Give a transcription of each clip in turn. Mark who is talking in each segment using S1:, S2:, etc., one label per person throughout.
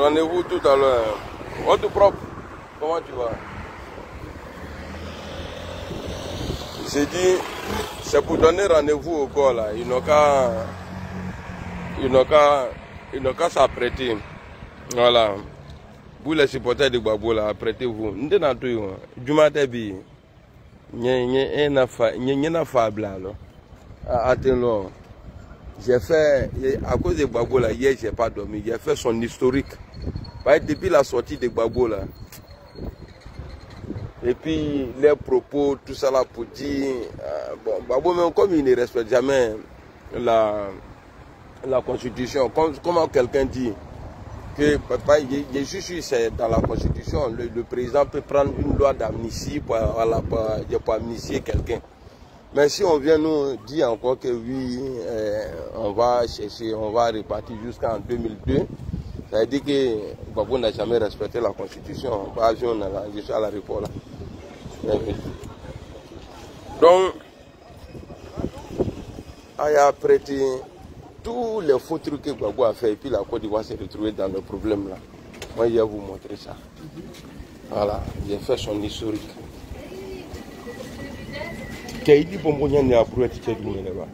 S1: Rendez-vous tout à l'heure. Votre propre, comment tu vas? J'ai dit, c'est pour donner rendez-vous au corps là. Ils n'ont qu'à s'apprêter. Voilà. Vous les supporters de Gbagbo là, apprêtez-vous. Nous sommes tous. Jumatebi. Attends, j'ai fait, à cause de Gbagbo là, hier j'ai pas dormi. J'ai fait son historique. Depuis la sortie de Gbagbo là. Et puis les propos, tout ça là pour dire, bon, Gbagbo même comme il ne respecte jamais la constitution, comment quelqu'un dit que papa, je suis sûr c'est dans la constitution, le président peut prendre une loi d'amnistie pour amnistier quelqu'un. Mais si on vient nous dire encore que oui, on va chercher, on va repartir jusqu'en 2002, ça veut dire que Gbagbo n'a jamais respecté la constitution. Je suis à l'aéroport là. Donc, il a prêté tous les faux trucs que Gbagbo a fait et puis la Côte d'Ivoire s'est retrouvée dans le problème là. Moi, je vais vous montrer ça. Voilà, j'ai fait son historique. Qu'est-ce que vous avez à pour être tchèque du Ménéba?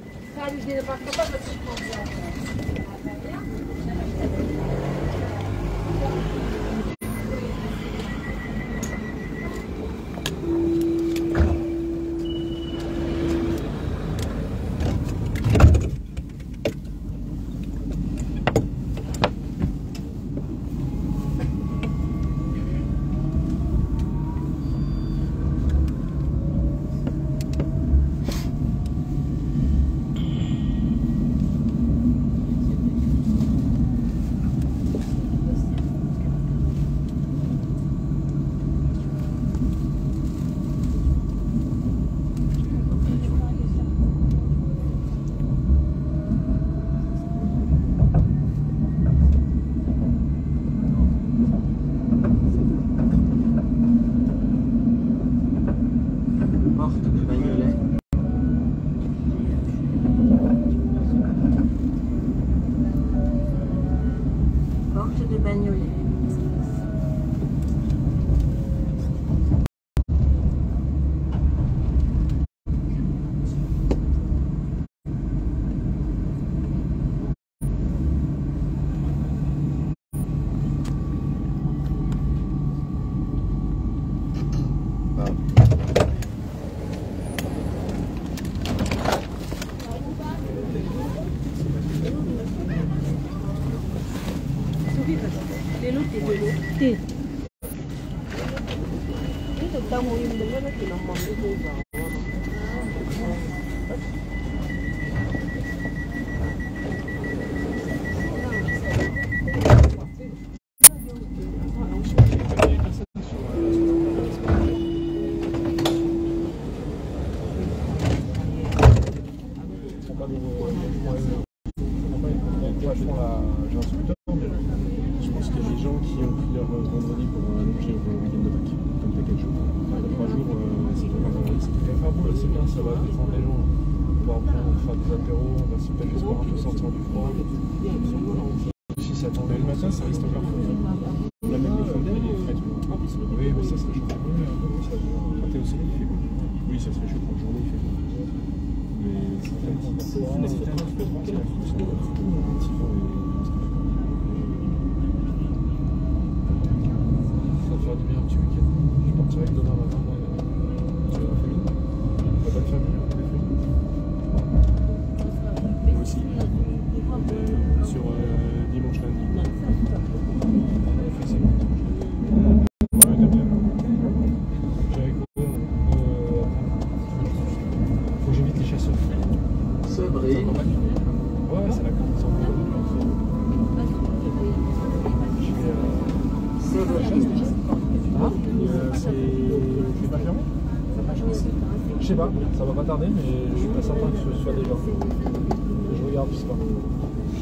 S2: Je sais pas, ça va pas tarder, mais je suis pas certain que ce soit déjà. Je regarde, je sais pas.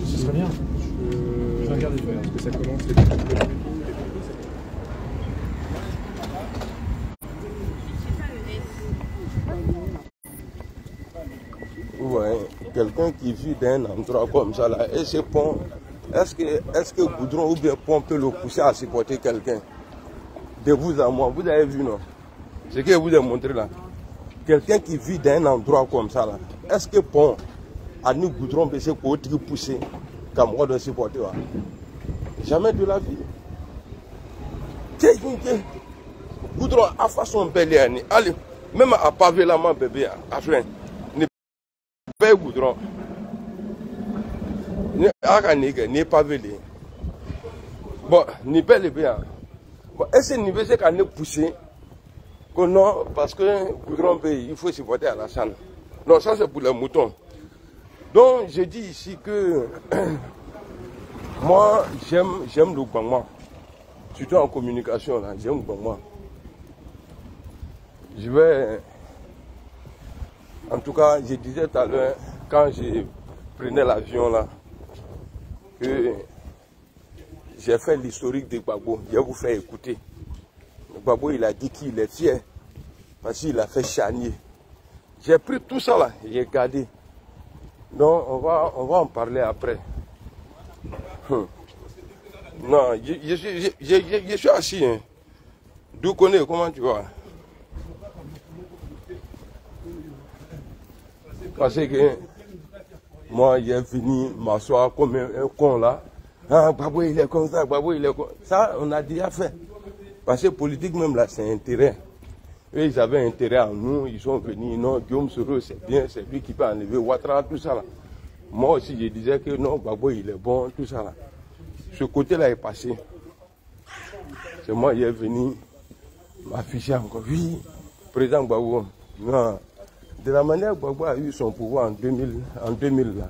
S2: Ce serait bien. Je vais regarder, parce que ça commence.
S1: Ouais, quelqu'un qui vit d'un endroit comme ça là, et ce pont Est-ce que goudron ou bien pont peut le pousser à supporter quelqu'un? De vous à moi, vous avez vu, non? Ce que je vous ai montré là. Quelqu'un qui vit dans un endroit comme ça là. Est-ce que pont a nous goudron peut se pousser comme moi de supporter? Jamais de la vie. Goudron à façon belle. Allez, même à pavé la main bébé, à frein. Ne pas goudron. Ne pas veiller. Bon, ni belle bien. Bon, est-ce que ni veut qu'on ne pousser? Que non, parce que goudron pays, il faut supporter à la chaîne. Non, ça c'est pour les moutons. Donc je dis ici que moi j'aime le Gbagma. Surtout en communication là, j'aime le Gbagma. Je vais, en tout cas, je disais tout à l'heure, quand je prenais l'avion là, que j'ai fait l'historique de Gbagbo. Je vais vous faire écouter. Gbagbo, il a dit qu'il est fier parce qu'il a fait charnier. J'ai pris tout ça là, j'ai gardé. Donc on va en parler après. Non, je suis assis. Hein. D'où connais, comment tu vois? Parce que moi, j'ai fini m'asseoir comme un con là. Ah, Gbagbo, il est comme ça, Gbagbo, il est comme ça. On a déjà fait. Parce que politique même là, c'est intérêt. Eux, ils avaient intérêt à nous, ils sont venus. Non, Guillaume Soro, c'est bien, c'est lui qui peut enlever Ouattara, tout ça là. Moi aussi, je disais que non, Gbagbo, il est bon, tout ça là. Ce côté-là est passé. C'est moi qui est venu m'afficher encore. Oui, président Gbagbo. Non. De la manière que Gbagbo a eu son pouvoir en 2000 là.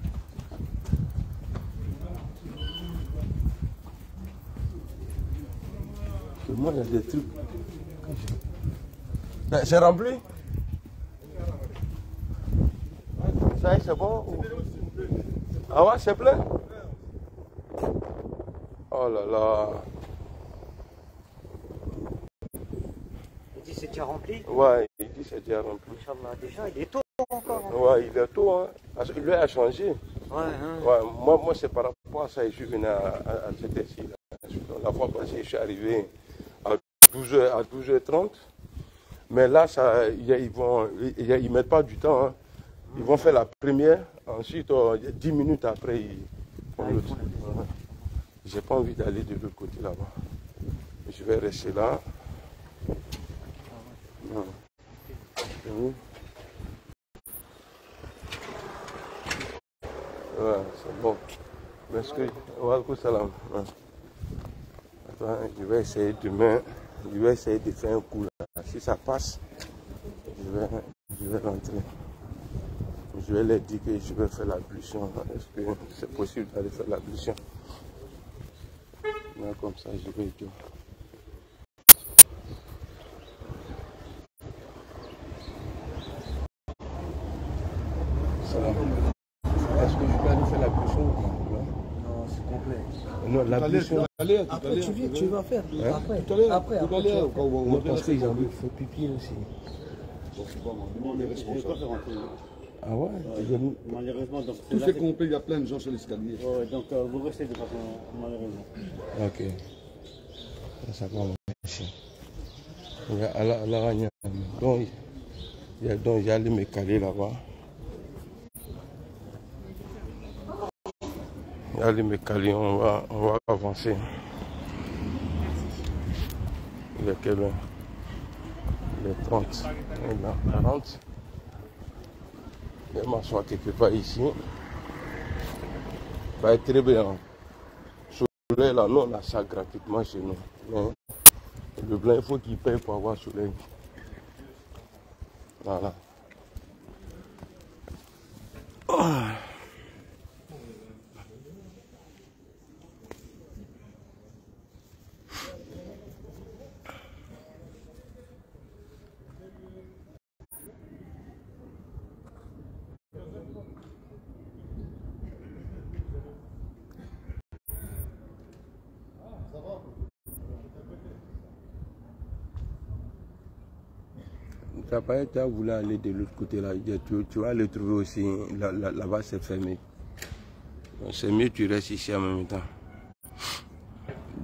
S1: Moi, il y a des trucs. C'est rempli? Ça y est, c'est bon? Ah ouais, c'est plein? Oh là là.
S3: Il dit c'est déjà rempli?
S1: Ouais, il dit c'est déjà rempli.
S3: Inch'Allah, déjà, il est tôt encore. Hein.
S1: Ouais, il est tôt. Hein. Parce que lui a changé.
S3: Ouais, hein.
S1: Ouais, moi c'est par rapport à ça que je suis venu à cette ici. La fois passée, je suis arrivé à 12h30. Mais là, ils ne mettent pas du temps. Hein. Ils vont faire la première, ensuite 10 minutes après, ils font l'autre. J'ai pas envie d'aller de l'autre côté là-bas. Je vais rester là. Non. Ouais, c'est bon. Merci. Wa alaikum salam. Attends, je vais essayer demain. Je vais essayer de faire un coup là. Si ça passe, je vais rentrer. Je vais leur dire que je vais faire l'ablution. Est-ce que c'est possible d'aller faire l'ablution? Comme ça, je vais tout. Est-ce que je peux aller faire l'ablution?
S3: Non, c'est complet.
S1: Non, l'ablution.
S3: Après, tu vas faire.
S1: Hein?
S3: Après.
S1: Non, parce que j'ai envie de faire pipi aussi. Ah ouais?
S4: Malheureusement, donc tout c'est complet, il y a plein de gens sur l'escalier. Ouais, donc vous restez de façon malheureusement.
S1: Ok. Ça va marcher. Donc, j'allais me caler là-bas. J'allais me caler, on va avancer. Il est quelle heure? Il est 30. Il est 40. Je vais m'asseoir quelque part ici. Ça va être très bien. Le soleil là, nous on a ça gratuitement chez nous. Mais le blanc, il faut qu'il paye pour avoir soleil. Voilà. Tu n'as pas été à vouloir aller de l'autre côté là. Tu vas le trouver aussi. Là-bas, c'est fermé. C'est mieux que tu restes ici en même temps.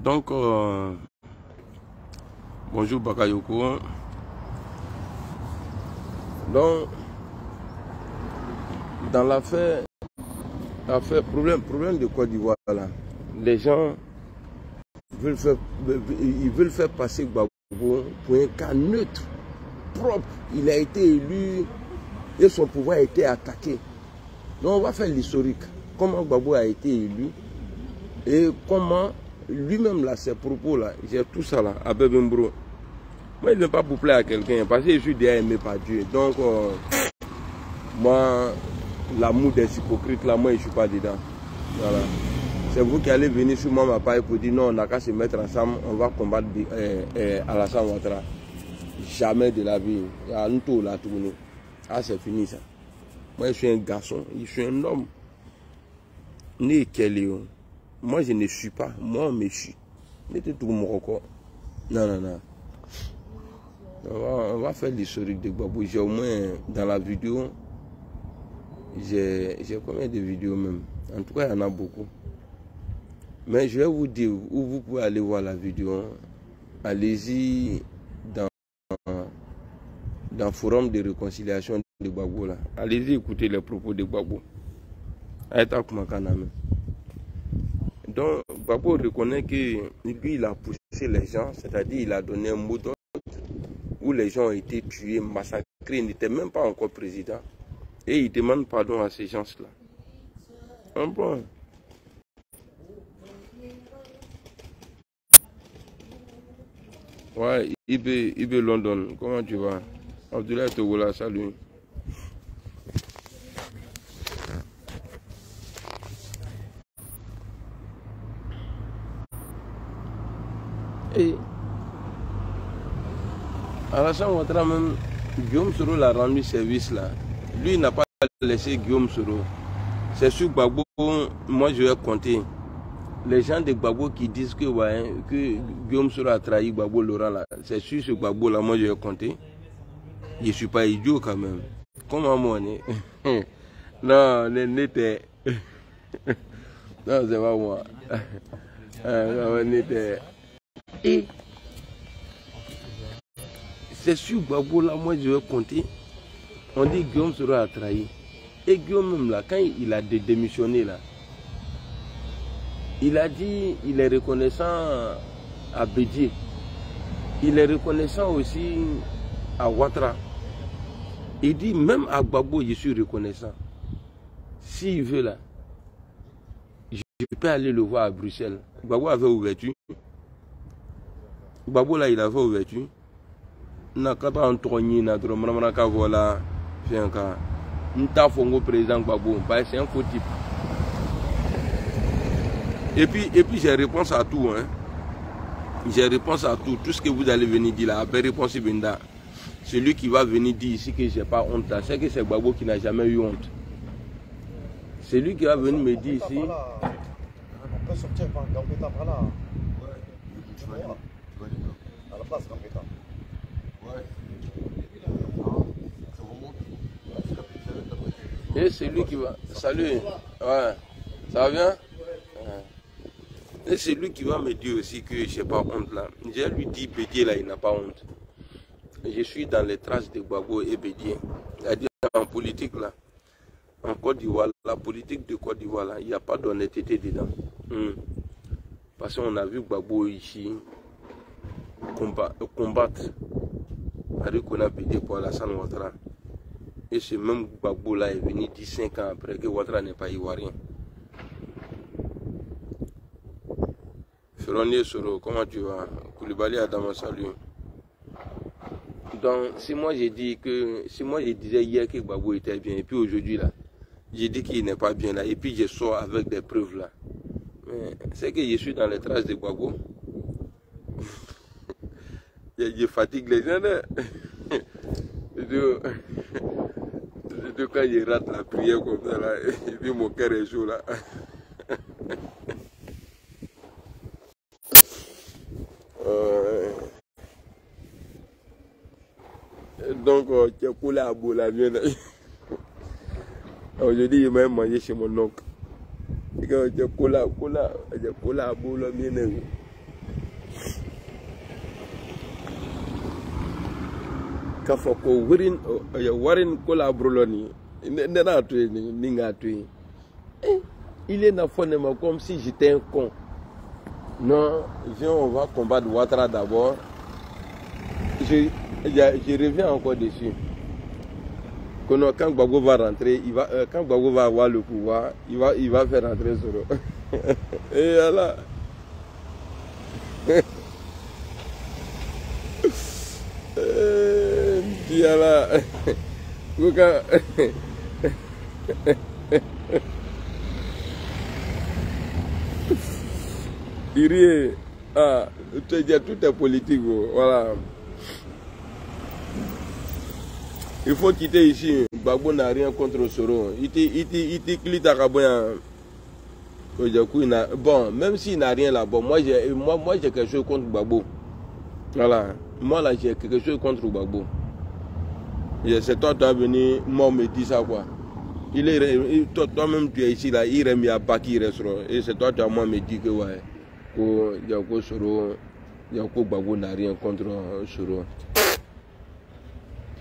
S1: Donc, bonjour Bakayoko. Donc, dans l'affaire, problème de Côte d'Ivoire, là, les gens veulent faire passer Gbagbo pour un cas neutre, propre. Il a été élu et son pouvoir a été attaqué. Donc, on va faire l'historique. Comment Gbagbo a été élu et comment lui-même, là, ses propos, là, j'ai tout ça, là, à Bebembro. Moi, il ne veut pas pour plaire à quelqu'un parce que je suis déjà aimé par Dieu. Donc, moi, l'amour des hypocrites, là, moi, je ne suis pas dedans. Voilà. C'est vous qui allez venir sur moi, ma paille, pour dire non, on n'a qu'à se mettre ensemble, on va combattre Alassane Ouattara. Jamais de la vie. Il y a un tour là, tourné. Ah, c'est fini ça. Moi, je suis un garçon, je suis un homme. Né Kéléo. Moi, je ne suis pas. Moi, on me suit. Mettez tout mon record. Non, non, non. On va faire l'historique de Gbagbo. J'ai au moins, dans la vidéo, j'ai combien de vidéos même? En tout cas, il y en a beaucoup. Mais je vais vous dire où vous pouvez aller voir la vidéo. Allez-y dans le forum de réconciliation de Gbagbo. Allez-y écouter les propos de Gbagbo. Donc, Gbagbo reconnaît que lui, il a poussé les gens, c'est-à-dire il a donné un mot d'ordre où les gens ont été tués, massacrés, il n'était même pas encore président. Et il demande pardon à ces gens-là. Bon. Ouais, Ibe London, comment tu vas? Abdoulaye Togola, salut. Et Alassane Ouattara même, Guillaume Soro l'a rendu service là. Lui, il n'a pas laissé Guillaume Soro. C'est sur Gbagbo, moi je vais compter. Les gens de Gbagbo qui disent que, ouais, que Guillaume Soro a trahi Gbagbo Laurent là. C'est sur ce Gbagbo là, moi je vais compter. Je ne suis pas idiot quand même. Comment moi, non, n'était. Non, c'est pas moi. Et c'est sur Gbagbo là, moi je vais compter. On dit Guillaume Soro a trahi. Et Guillaume même là, quand il a démissionné là, il a dit il est reconnaissant à Bédié. Il est reconnaissant aussi à Ouattara. Il dit même à Gbagbo je suis reconnaissant. S'il veut là, je peux aller le voir à Bruxelles. Gbagbo avait ouverture. Gbagbo là il avait ouverture. Nakata Antoine Nadro Maramanaka voilà. Nta Fongo président Gbagbo. C'est un faux type. Et puis j'ai réponse à tout. Hein. J'ai réponse à tout. Tout ce que vous allez venir dire là, après réponse Benda. Celui qui va venir dire ici que j'ai pas honte là, c'est que c'est Gbagbo qui n'a jamais eu honte. Celui qui va venir me dire ici.
S5: On peut sortir par Gambetta par là. Tu vois, à la place Gambetta. Ouais.
S1: Et c'est lui qui va. Salut. Ouais. Ça va bien? Et c'est lui qui va me dire aussi que je n'ai pas honte là. J'ai lui dit Bédié là, il n'a pas honte. Je suis dans les traces de Gbagbo et Bédié. C'est-à-dire en politique là. En Côte d'Ivoire, la politique de Côte d'Ivoire là, il n'y a pas d'honnêteté dedans. Parce qu'on a vu Gbagbo ici combattre. Avec qu'on a Bédié pour Alassane Ouattara. Et ce même Gbagbo là est venu 15 ans après que Ouattara n'est pas ivoirien. Ferronnier Soro, comment tu vas? Koulibaly Adama, salut. Donc, si moi je disais hier que Gbagbo était bien, et puis aujourd'hui là, j'ai dit qu'il n'est pas bien là, et puis je sors avec des preuves là. C'est que je suis dans les traces de Gbagbo. Je fatigue les gens là. Quand je rate la prière comme ça là, et puis mon cœur est chaud là. Donc, tu as coulé à bout la mienne. Aujourd'hui, il m'a mangé chez mon oncle. Et je cola à bout le bien. Kafoko warin cola broloni. Nena tu ninga tu. Il est na phonème comme si j'étais un con. Non, viens, on va combattre Ouattara d'abord. Je reviens encore dessus. Quand Gbagbo va rentrer, quand Gbagbo va avoir le pouvoir, il va faire rentrer Soro. Et voilà. Voilà. Il rit. Ah, tout est politique. Voilà. Il faut quitter ici. Gbagbo n'a rien contre Soro. Il clique à bon, même s'il n'a rien là, bon, moi j'ai quelque chose contre Gbagbo. Voilà. Moi là j'ai quelque chose contre Gbagbo. C'est toi qui es venu, moi me dis ça quoi. Toi-même tu es ici là, il est mis à Baki restaurant. Et c'est toi qui as moi me dit que ouais. Yako Soro, Yako Gbagbo n'a rien contre Soro.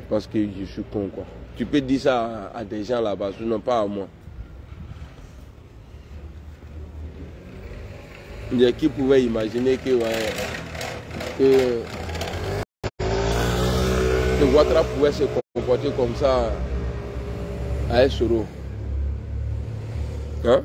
S1: Parce que je suis con quoi. Tu peux dire ça à des gens là-bas, sinon pas à moi. Il y a qui pouvait imaginer que Ouattara pouvait se comporter comme ça à Soro. Hein?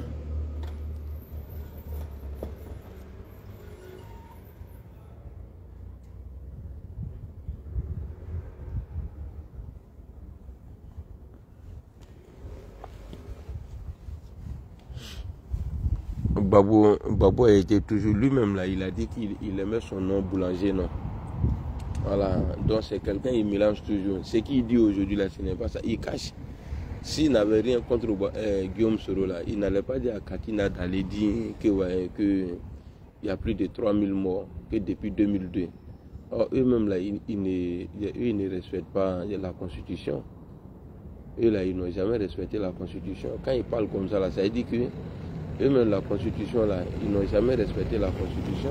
S1: Babo a été toujours lui-même là, il a dit qu'il aimait son nom boulanger, non. Voilà, donc c'est quelqu'un, il mélange toujours. Ce qu'il dit aujourd'hui là, ce n'est pas ça, il cache. S'il n'avait rien contre Guillaume Soro là, il n'allait pas dire à Katina d'aller dire qu'il y a plus de 3000 morts que depuis 2002. Or, eux-mêmes là, ils ne respectent pas la Constitution. Eux là, ils n'ont jamais respecté la Constitution. Quand ils parlent comme ça là, ça veut dire que eux-mêmes, la Constitution, là, ils n'ont jamais respecté la Constitution.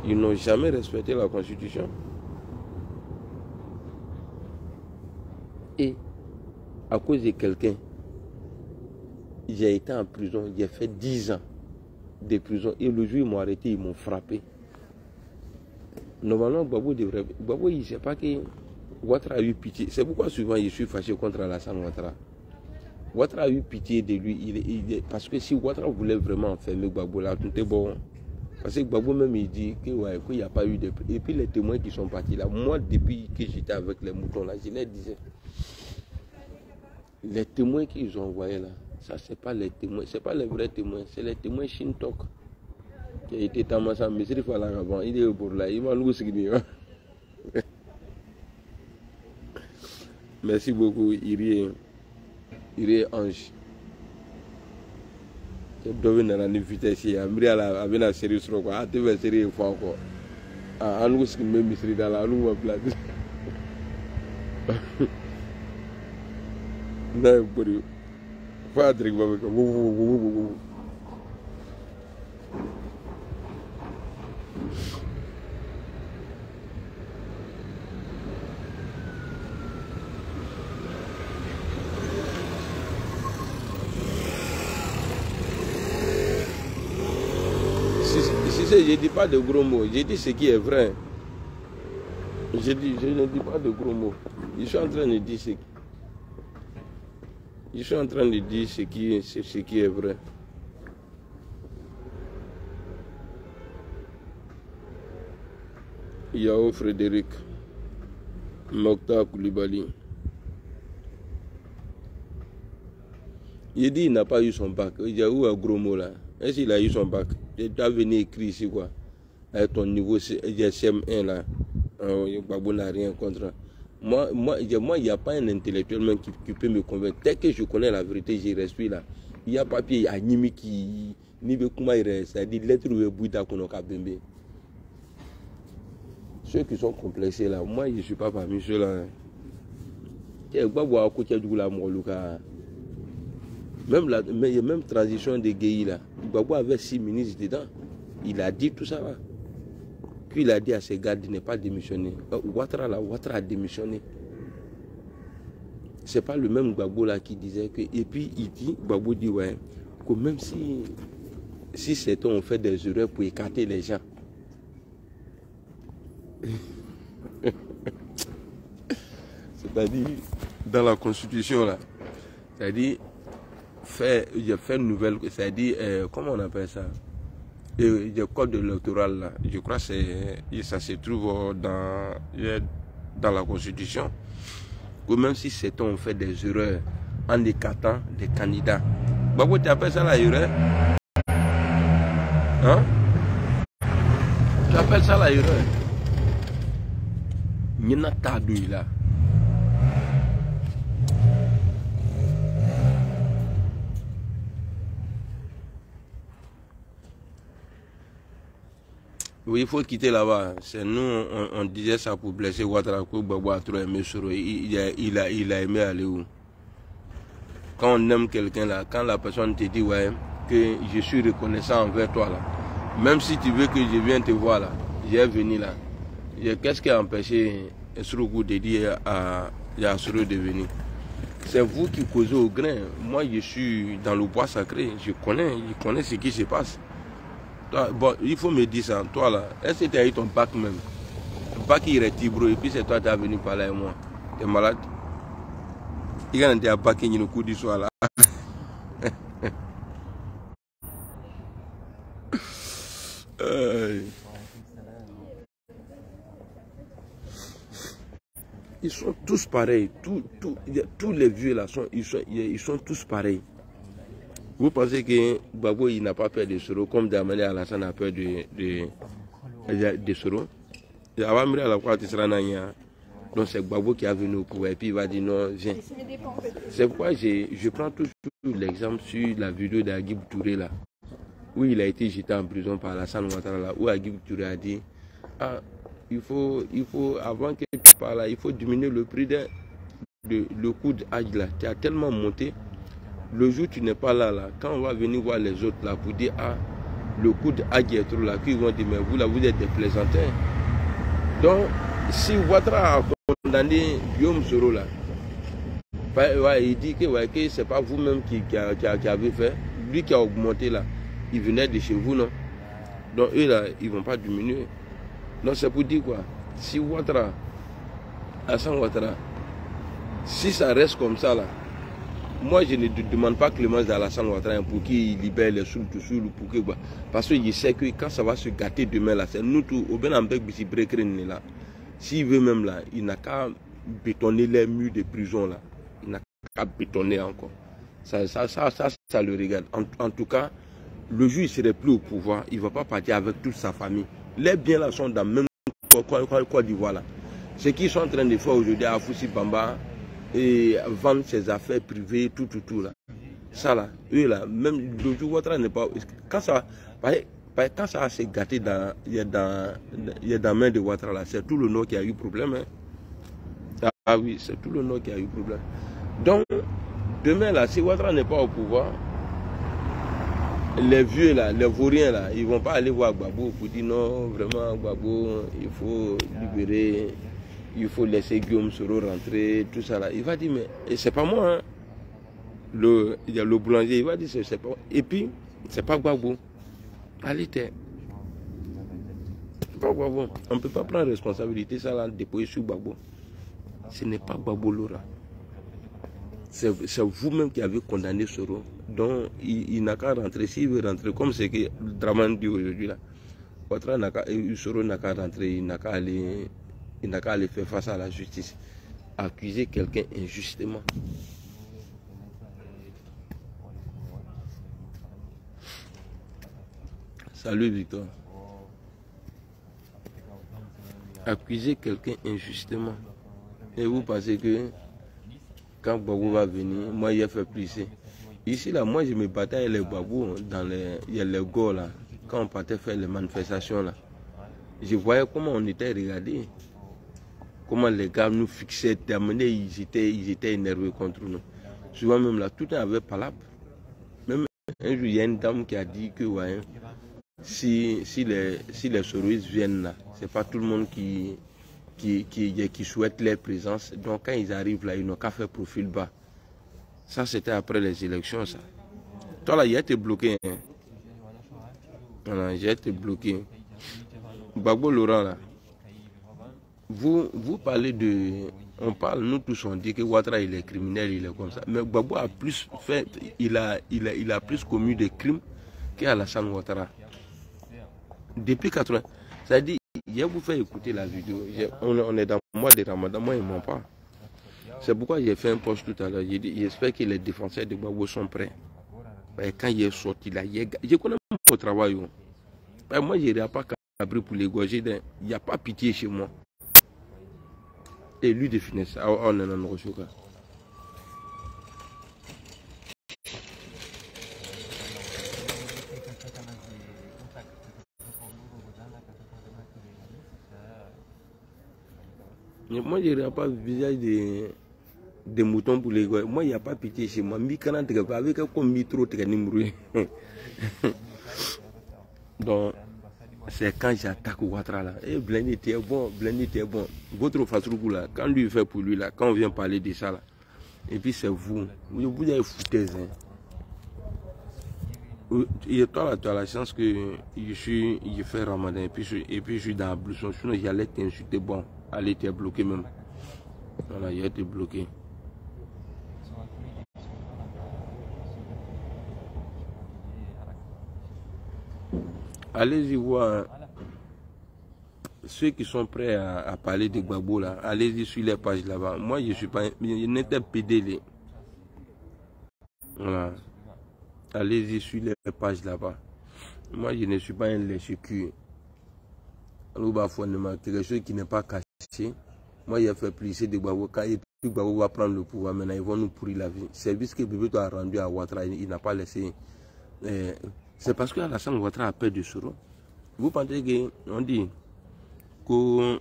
S1: Ils n'ont jamais respecté la Constitution. Et, à cause de quelqu'un, j'ai été en prison, j'ai fait 10 ans de prison. Et le jour où ils m'ont arrêté, ils m'ont frappé. Normalement, Gbagbo il ne sait pas que Ouattara a eu pitié. C'est pourquoi souvent je suis fâché contre Alassane Ouattara. Ouattara a eu pitié de lui, parce que si Ouattara voulait vraiment enfermer Gbagbo là, tout est bon. Parce que Gbagbo même il dit qu'il n'y a pas eu de... Et puis les témoins qui sont partis là, moi depuis que j'étais avec les moutons là, je les disais. Les témoins qu'ils ont envoyés là, ça c'est pas les témoins, c'est pas les vrais témoins, c'est les témoins Shintok. Qui a été tamassé, mais c'est il avant, il est au bord là, il m'a loué ce qu'il dit. Merci beaucoup, Irie Ange. Je dois venir à la vitesse. Je vais à la série sur quoi. Tu vas série une fois encore. Ah, nous ce qui me misri dans la nous va placer. Non, pour lui. Faut un truc avec vous. Je ne dis pas de gros mots, je dis ce qui est vrai. Je ne dis pas de gros mots. Je suis en train de dire ce qui est vrai. Yao Frédéric, Mokhtar Koulibaly. Il dit qu'il n'a pas eu son bac. Il y a eu un gros mot là. Est-ce qu'il a eu son bac? Tu as venu écrire ici quoi. Avec ton niveau CM1 là. Gbagbo n'a rien contre. Moi, il n'y a pas un intellectuel même qui peut me convaincre. Dès que je connais la vérité, j'y reste là. Il y a papier à Nimi qui. C'est-à-dire l'être ou Bouddha qu'on a bébé. Ceux qui sont complexés là, moi je ne suis pas parmi ceux-là. Même la même transition de Gueye là, Gbagbo avait 6 ministres dedans. Il a dit tout ça là. Puis il a dit à ses gars de ne pas démissionner. Ouattara a démissionné. C'est pas le même Gbagbo là qui disait que. Et puis il dit, Gbagbo dit ouais, que même si certains ont fait des erreurs pour écarter les gens. C'est-à-dire, dans la constitution là, c'est-à-dire, il a fait une nouvelle, c'est-à-dire, comment on appelle ça? Le code électoral là, je crois que ça se trouve dans la constitution. Ou même si certains ont fait des erreurs en écartant des candidats. Gbagbo, tu appelles ça la erreur? Hein? Tu appelles ça la erreur? Il y en a tardé là. Oui, il faut quitter là-bas. C'est nous, on disait ça pour blesser Ouattara. Gbagbo a trop aimé Soro. Il a aimé aller où? Quand on aime quelqu'un là, quand la personne te dit ouais, que je suis reconnaissant envers toi là, même si tu veux que je vienne te voir là, j'ai venu là. Qu'est-ce qui a empêché Soro de dire à Soro de venir? C'est vous qui causez au grain. Moi, je suis dans le bois sacré. Je connais ce qui se passe. Toi, bon, il faut me dire ça. Toi là, est-ce que tu as eu ton bac même? Le bac il est tibro et puis c'est toi qui es venu parler avec moi. Tu es malade? Il y a un bac qui est coup du soir là. Ils sont tous pareils. Tous les vieux là, ils sont tous pareils. Vous pensez que Gbagbo il n'a pas peur de Soro comme Damani Alassane a peur de Soro? Donc c'est Gbagbo qui est venu au pouvoir et puis il va dire non, viens. C'est pourquoi je prends toujours l'exemple sur la vidéo d'Agib Touré là, où il a été jeté en prison par Alassane Ouattara là, où Agib Touré a dit ah, il faut avant que tu parles là, il faut diminuer le prix le coût d'âge là, tu as tellement monté. Le jour où tu n'es pas là, quand on va venir voir les autres là pour dire ah, le coût d'âge est trop là, qu'ils vont dire mais vous là, vous êtes des plaisantins. Donc, si Ouattara a condamné Guillaume Soro là, il dit que c'est pas vous-même qui avez fait, lui qui a augmenté là, il venait de chez vous, non? Donc eux là, ils vont pas diminuer. Donc c'est pour dire quoi? Si Ouattara, Alassane Ouattara, si ça reste comme ça là, moi je ne demande pas clémence d'Alassane Ouattara pour qu'il libère les sous tout sous pour que parce que je sais que quand ça va se gâter demain là, c'est nous tout au Benambek Bissi Brekren là. S'il veut même là, il n'a qu'à bétonner les murs de prison là. Il n'a qu'à bétonner encore. Ça le regarde. En tout cas, le jour il ne serait plus au pouvoir, il ne va pas partir avec toute sa famille. Les biens là sont dans le même Côte d'Ivoire là. Ce qu'ils sont en train de faire aujourd'hui à Foussi Bamba et vendre ses affaires privées, tout là. Ça là, eux là, même le jour Ouattara n'est pas. Quand ça va se gâter il y a dans la main de Ouattara là, c'est tout le Nord qui a eu problème. Hein. Ah oui, c'est tout le Nord qui a eu problème. Donc, demain là, si Ouattara n'est pas au pouvoir, les vieux là, les vauriens là, ils vont pas aller voir Gbagbo pour dire non, vraiment Gbagbo, il faut libérer, il faut laisser Guillaume Soro rentrer, tout ça là. Il va dire mais c'est pas moi. Hein. Il y a le boulanger, il va dire c'est pas. Et puis, c'est pas Gbagbo. Allez, c'est pas Gbagbo. On ne peut pas prendre responsabilité, ça là, déposer sur Gbagbo. Ce n'est pas Gbagbo Lora. C'est vous-même qui avez condamné Soro. Donc, il n'a qu'à rentrer. S'il veut rentrer, comme c'est que Draman dit aujourd'hui là, Soro n'a qu'à rentrer, il n'a qu'à aller faire face à la justice. Accuser quelqu'un injustement. Salut Victor. Accuser quelqu'un injustement. Et vous pensez que quand Gbagbo va venir, moi il a fait plisser. Ici là, moi je me battais avec les Gbagbo dans il y a les gars là, quand on partait faire les manifestations là. Je voyais comment on était regardés. Comment les gars nous fixaient, terminaient, ils étaient énervés contre nous. Souvent même là, tout le temps avait palabre. Un jour, il y a une dame qui a dit que ouais, si les soroistes viennent là, c'est pas tout le monde qui souhaite leur présence. Donc quand ils arrivent là, ils n'ont qu'à faire profil bas. Ça, c'était après les élections, ça. Toi là, il a été bloqué. Hein? Voilà, j'ai été bloqué. Gbagbo Laurent là. Vous parlez de... On parle, nous tous on dit que Ouattara il est criminel, il est comme ça. Mais Gbagbo a plus fait, il a plus commis de crimes qu'Alassane Ouattara. Depuis 80. C'est-à-dire, je vous fais écouter la vidéo. On est dans le mois de Ramadan, moi ils ne m'ont pas. C'est pourquoi j'ai fait un post tout à l'heure. J'espère que les défenseurs de Gbagbo sont prêts. Et quand il est sorti là, je connais mon travail. Moi je n'irai pas cabri pour l'égorger. Il n'y a pas pitié chez moi. Et lui de finesse. On est dans le reçu. Moi, je n'irai pas visage des moutons pour les gars. Moi, il n'y a pas pitié chez moi. Avec comme mitro, donc, c'est quand j'attaque Ouattara là. Et Blindé était bon, Blindé était bon. Votre Fassrougou là, quand lui fait pour lui là, quand on vient parler de ça là, et puis c'est vous. Vous avez foutaise. Hein. Et toi là, tu as la chance que je fais Ramadan et puis je suis dans la blouson. Sinon, j'allais t'insulter. Bon, allez, t'es bloqué même. Voilà, il a été bloqué. Allez-y voir ceux qui sont prêts à parler de Gbagbo là. Allez-y sur les pages là-bas. Moi, je suis pas, je n'étais pédé. Voilà. Allez-y sur les pages là-bas. Moi, je ne suis pas un lèche-cul. Quelque chose qui n'est pas caché. Moi, il a fait plisser de Gbagbo. Quand Gbagbo va prendre le pouvoir, maintenant, ils vont nous pourrir la vie. Service que Bébé a rendu à Ouattara, il n'a pas laissé. C'est parce que Alassane Ouattara a peur de Soro. Vous pensez qu'on dit que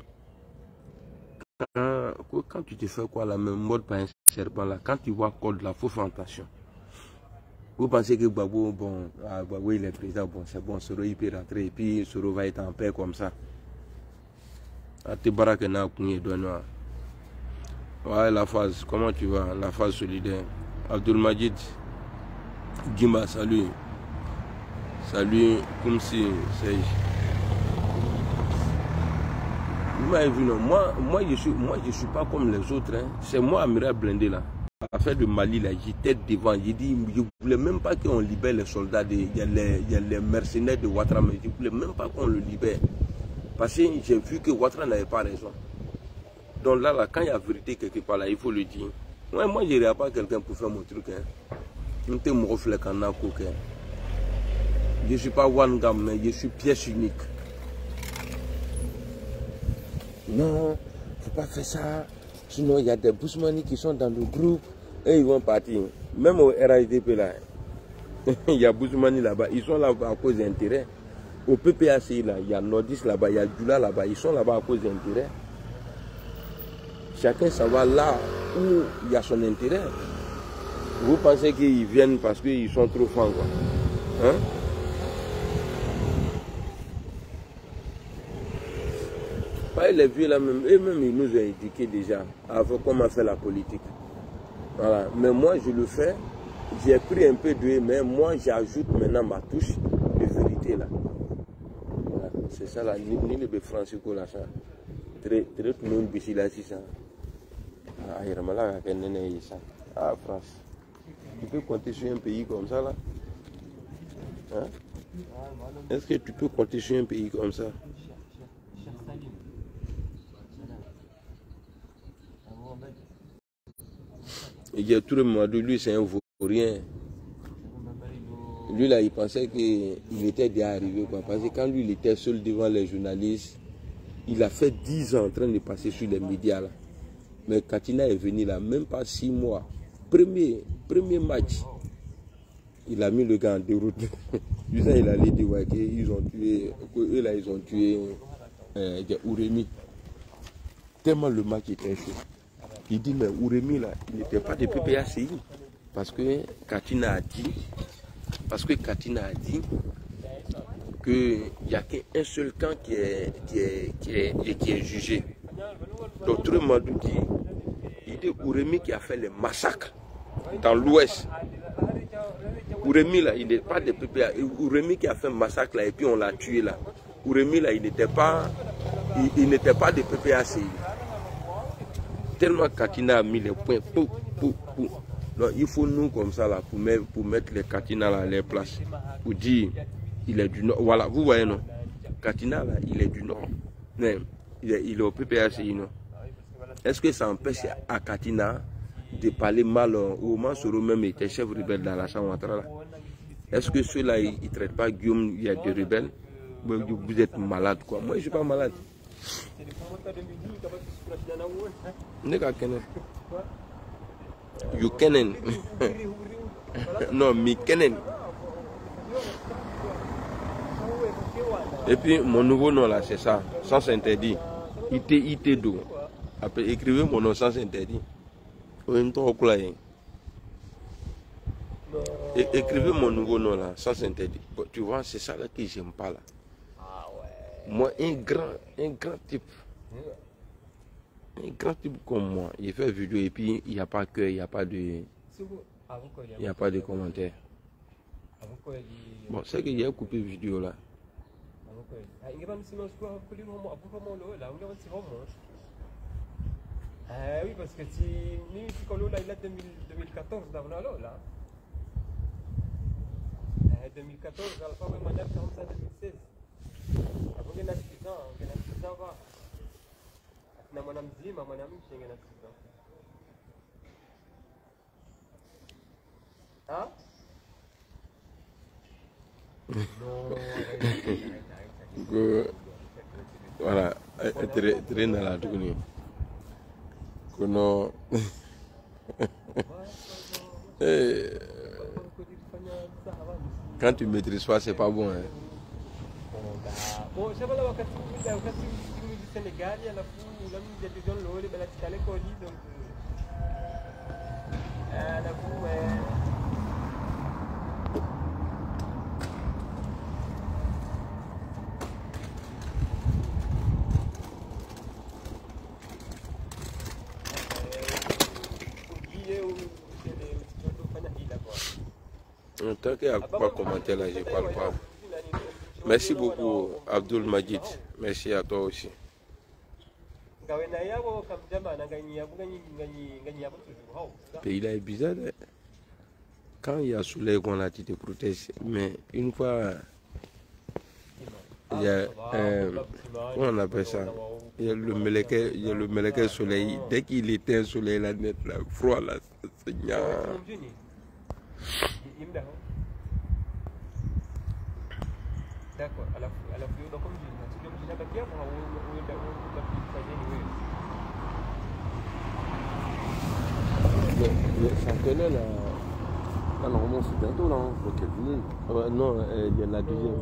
S1: quand tu te fais quoi la même mode par un serpent là, quand tu vois code là, il faut faire attention. Vous pensez que Gbagbo, bon, Gbagbo il est président, bon, c'est bon, Soro il peut rentrer et puis Soro va être en paix comme ça. Ouais, la phase, comment tu vas? La phase solidaire. Abdulmajid Gimba, salut. Salut, comme si c'est... Moi, je suis pas comme les autres. Hein. C'est moi, Amiral Blindé, là. L'affaire de Mali, là, j'étais devant. J'ai dit, je ne voulais même pas qu'on libère les soldats. Il y a les mercenaires de Ouattara, mais je ne voulais même pas qu'on le libère. Parce que j'ai vu que Ouattara n'avait pas raison. Donc là, quand il y a vérité quelque part, là, il faut le dire. Moi, je n'irai pas quelqu'un pour faire mon truc. Hein. Je ne suis pas one gam, mais je suis pièce unique. Non, il ne faut pas faire ça. Sinon, il y a des Bousmani qui sont dans le groupe et ils vont partir. Même au RHDP, là, il y a Bousmani là-bas. Ils sont là à cause d'intérêt. Au PPAC, là, il y a Nordis là-bas, il y a Djoula là-bas. Ils sont là-bas à cause d'intérêt. Chacun s'en va là où il y a son intérêt. Vous pensez qu'ils viennent parce qu'ils sont trop fans, quoi. Hein? Les vieux là même, eux-mêmes ils nous ont indiqué déjà avant comment faire la politique. Voilà. Mais moi je le fais, j'ai pris un peu de, mais moi j'ajoute maintenant ma touche de vérité là. Voilà. C'est ça là, ni le Francisco là ça. Très tout le monde ici là c'est ça. Ah France. Tu peux compter sur un pays comme ça là? Hein? Est-ce que tu peux compter sur un pays comme ça? Il y a tout le monde, lui c'est un vaurien. Lui là il pensait qu'il était déjà arrivé quoi. Parce que quand lui il était seul devant les journalistes, il a fait 10 ans en train de passer sur les médias là. Mais Katina est venu là, même pas 6 mois. Premier match, il a mis le gars en déroute. Lui ça il allait dire ouais, qu'ils ont tué, eux là ils ont tué des Ouremi. Tellement le match était chaud. Il dit, mais Ouremi, là, il n'était pas de PPACI. Parce que Katina a dit Parce que Katina a dit qu'il n'y a qu'un seul camp qui est jugé. Donc tout le monde dit, il dit Ouremi qui a fait les massacres dans l'ouest. Ouremi là, il n'est pas de PPA. Ouremi qui a fait un massacre là et puis on l'a tué là. Ouremi là, il n'était pas de PPACI. Tellement Katina a mis les points. Donc il faut nous comme ça là pour mettre les Katina là à leur place. Pour dire il est du nord. Voilà, vous voyez non. Katina là, il est du nord. Mais il est au PPACI non. Est-ce que ça empêche à Katina de parler mal au Mansourou même était chef rebelle dans la chambre là? Est-ce que ceux-là ils ne traitent pas Guillaume, il y a des rebelles? Vous êtes malade quoi. Moi je ne suis pas malade. You kenen. Non, mi kenen. Et puis mon nouveau nom là c'est ça, sans interdit. Itedo. Après écrivez mon nom sans interdit. Écrivez mon nouveau nom là, sans interdit. Bon, tu vois, c'est ça là que j'aime pas là. Moi, un grand type comme moi, il fait vidéo et puis il n'y a pas que, il n'y a pas de commentaires. Bon, c'est qu'il y a coupé vidéo là.
S6: Oui, parce que si nous, il a 2014, là. 2014, à la fin, on a 2016. Après, il y a 6 ans, il y a 6 ans. Na mon ami, ma mon ami, il y a 6 ans. Hein?
S1: Voilà, très dans la tournée. Non. Quand tu maîtrises pas, c'est pas bon. Hein.
S6: Bon, je vais la Sénégal, il y a la foule, il y a des gens là, il y a la donc la foule,
S1: Tant qu'il n'y a pas de commentaire là, je ne parle pas. Merci beaucoup, Abdul Majid. Merci à toi aussi. Le pays là est bizarre. Quand il y a soleil, on a dit de protéger. Mais une fois, il y a comment on appelle ça? Il y a le meleke soleil. Dès qu'il était un soleil là, net là, froid là, c'est
S6: d'accord, à la fois, donc comme je dis,
S1: ça tenait là.
S4: Là, normalement, c'est bientôt là. Je vois qu'il y a du monde.
S1: Non, il y a la deuxième.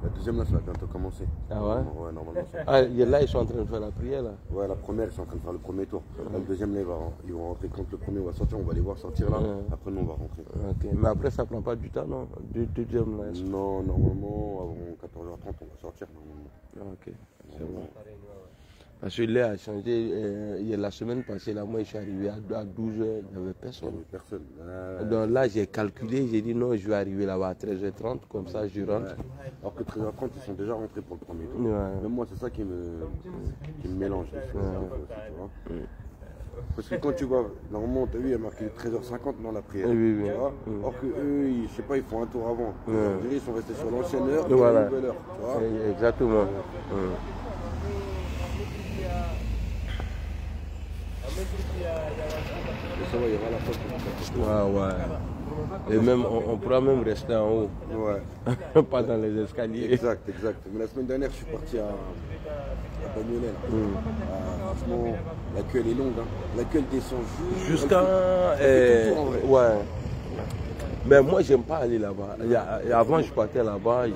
S4: La deuxième là, ça va bientôt commencer.
S1: Ah ouais?
S4: Ouais, normalement.
S1: Là, ils sont en train de faire la prière là.
S4: Ouais, la première, ils sont en train de faire le premier tour. Là, le deuxième là, ils vont rentrer quand le premier va sortir. On va les voir sortir là. Après, nous, on va rentrer.
S1: Ok, mais après, ça prend pas du temps, non? Deuxième là.
S4: Non, normalement, avant 14h30, on va sortir. Normalement.
S1: Ok, c'est bon. Parce que là, a changé. La semaine passée, là, moi, je suis arrivé à 12h, il n'y avait personne.
S4: Personne.
S1: Donc là, j'ai calculé, j'ai dit non, je vais arriver là-bas à 13h30, comme ça, je rentre.
S4: Alors que 13h30, ils sont déjà rentrés pour le premier tour.
S1: Ouais.
S4: Même moi, c'est ça qui me mélange. Parce que quand tu vois, normalement, tu as vu, il y a marqué 13h50 dans la prière.
S1: Oui.
S4: Or que eux, je sais pas, ils font un tour avant. Ils sont restés sur l'ancienne heure,
S1: voilà.
S4: la nouvelle heure. Tu vois.
S1: Exactement.
S4: Et ça va, il y aura la porte.
S1: Ouais. Et même, on pourra même rester en haut.
S4: Ouais.
S1: Pas dans les escaliers.
S4: Exact. Mais la semaine dernière, je suis parti à Bagnolet. Franchement, la queue elle est longue. Hein. La queue elle descend
S1: jusqu'à. Ouais. Mais moi, j'aime pas aller là-bas. Avant, je partais là-bas.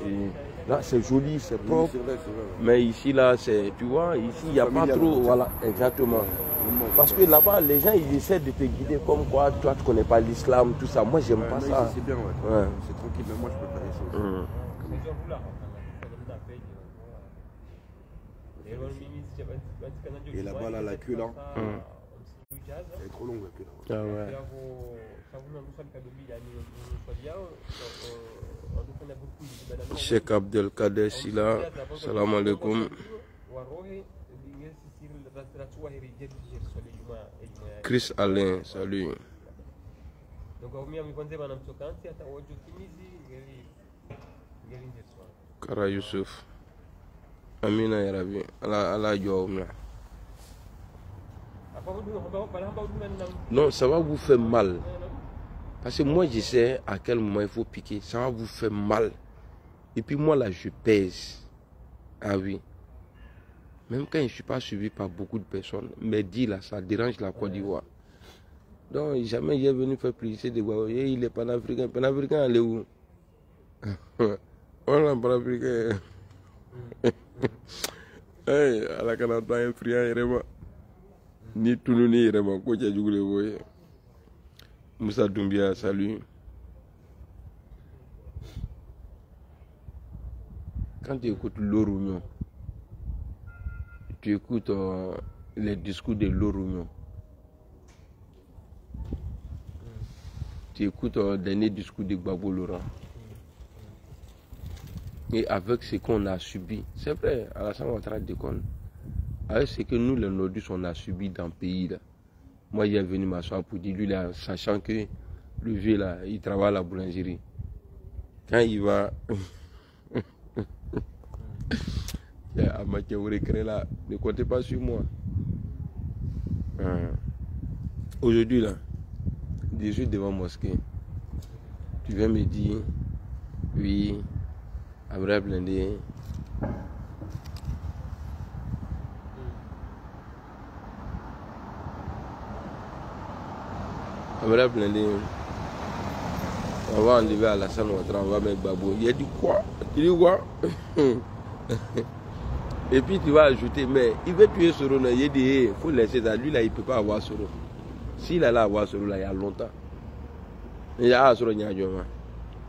S1: Là, c'est joli, c'est propre.
S4: C'est vrai.
S1: Mais ici, là, tu vois, ici, il n'y a pas trop. Voilà, exactement. Parce que là-bas, les gens, ils essaient de te guider comme quoi, toi, tu connais pas l'islam, tout ça. Moi, j'aime pas ça.
S4: C'est bien, ouais. C'est tranquille, mais moi, je préfère ici. Et là-bas, là, la queue, là, elle est trop longue, la queue, là.
S1: Ah ouais. Cheikh Abdelkader Sila, salam alaikum. Chris Alain, salut. Kara Youssouf. Amina Yarabi. Allah Diomna. Non, ça va vous faire mal. Parce que moi, je sais à quel moment il faut piquer. Ça va vous faire mal. Et puis moi, là, je pèse. Ah oui. Même quand je ne suis pas suivi par beaucoup de personnes, mais dit là, ça dérange la Côte d'Ivoire. Donc, jamais il est venu faire plaisir de voir. Il est panafricain. Panafricain, elle est où? Voilà, panafricain. Hey, à la Canada, un friand, vraiment. Ni tout nous, ni vraiment. Quoi, tu as dit que vous voyez? Moussa Doumbia, salut. Quand tu écoutes Lorounion, tu écoutes les discours de Lorounion. Tu écoutes le dernier discours de Gbagbo Laurent. Et avec ce qu'on a subi, c'est vrai, Alassane Ouattara déconne. Avec ce que nous, les Nordistes, on a subi dans le pays, là. Moi, il est venu m'asseoir pour dire, lui, là, sachant que le vieux, là, il travaille à la boulangerie. Quand il va... à Machiaouré, là, ne comptez pas sur moi. Aujourd'hui, là, je suis devant la mosquée. Tu viens me dire, oui, Abraham Blindé. Abraham Blindé. On va enlever Alassane Ouattara, on va mettre Gbagbo. Il a dit quoi? Tu dis quoi? Et puis tu vas ajouter, mais il veut tuer Soro. Il dit, il faut laisser ça. Lui là, il ne peut pas avoir Soro. S'il allait avoir Soro là, il y a longtemps. Il y a Soro Nyadjoma.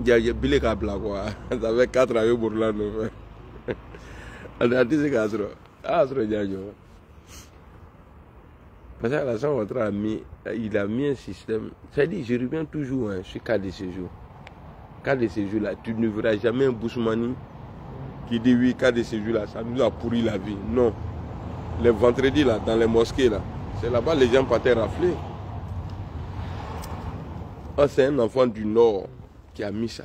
S1: Il y a Bilé Kabla quoi. Ça fait 4 ans pour l'année. On a dit c'est Soro. Ah, Soro Nyadjoma. Parce que Alassane Ouattara il a mis un système. C'est-à-dire, je reviens toujours sur cas de séjour. Cas de séjour là, tu ne verras jamais un Boussoumani qui dit oui, cas de séjour là, ça nous a pourri la vie. Non. Les vendredis là, dans les mosquées là, c'est là-bas les gens partaient rafler. Oh, c'est un enfant du Nord qui a mis ça.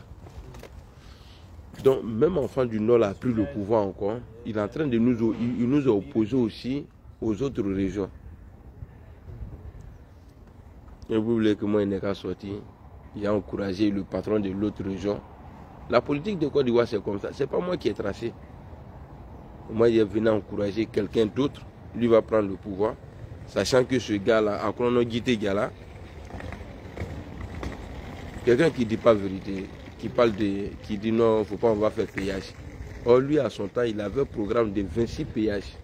S1: Donc, même enfant du Nord là, a pris le pouvoir encore. Il est en train de nous opposer aussi aux autres régions. Et vous voulez que moi, il n'ait qu'à sortir. Il a encouragé le patron de l'autre région. La politique de Côte d'Ivoire, c'est comme ça. Ce n'est pas moi qui ai tracé. Moi, il est venu encourager quelqu'un d'autre. Lui va prendre le pouvoir. Sachant que ce gars-là, à Chrono Guité Gala, quelqu'un qui ne dit pas la vérité, qui dit non, il ne faut pas, on va faire péage. Or, lui, à son temps, il avait un programme de 26 péages.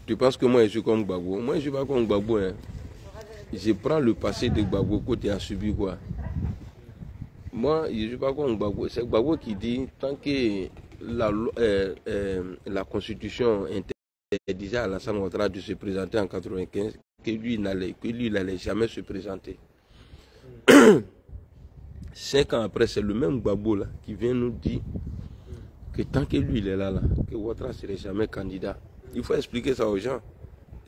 S1: Tu penses que moi je suis comme Gbagbo? Moi je ne suis pas comme Gbagbo. Hein. Je prends le passé de Gbagbo côté a subi quoi. Moi je ne suis pas comme Gbagbo. C'est Gbagbo qui dit tant que la constitution interdisait à Alassane Ouattara de se présenter en 1995, que lui n'allait jamais se présenter. 5 ans après, c'est le même Gbagbo là qui vient nous dire que tant que lui il est là, que Ouattara ne serait jamais candidat. Il faut expliquer ça aux gens.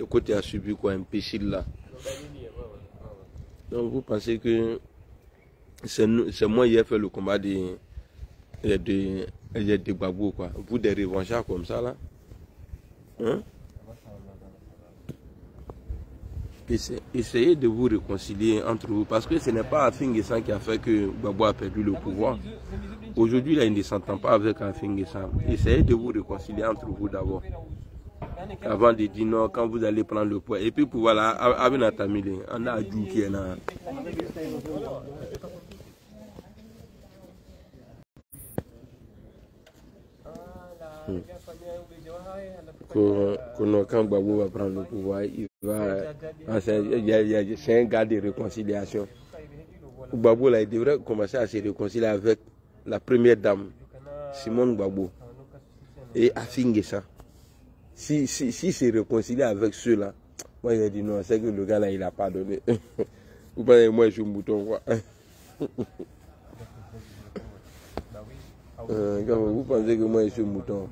S1: Le côté a subi quoi, imbécile là. Donc vous pensez que c'est moi qui ai fait le combat de Gbagbo quoi. Vous des revanchards comme ça là. Hein? Essayez de vous réconcilier entre vous. Parce que ce n'est pas Afin-Guessan qui a fait que Gbagbo a perdu le pouvoir. Aujourd'hui là il ne s'entend pas avec Afin-Guessan. Essayez de vous réconcilier entre vous d'abord. Avant de dire non, quand vous allez prendre le poids. Et puis pour voilà, avec notre ami, on a du qui est là. Quand Gbagbo va prendre le pouvoir, il va. C'est un gars de réconciliation. Gbagbo, là, il devrait commencer à se réconcilier avec la première dame, Simone Gbagbo, et Afi ça. Si se réconcilie avec ceux-là, moi j'ai dit non, c'est que le gars là il a pas donné. Vous pensez moi je suis un mouton quoi. Vous pensez que moi je suis un mouton.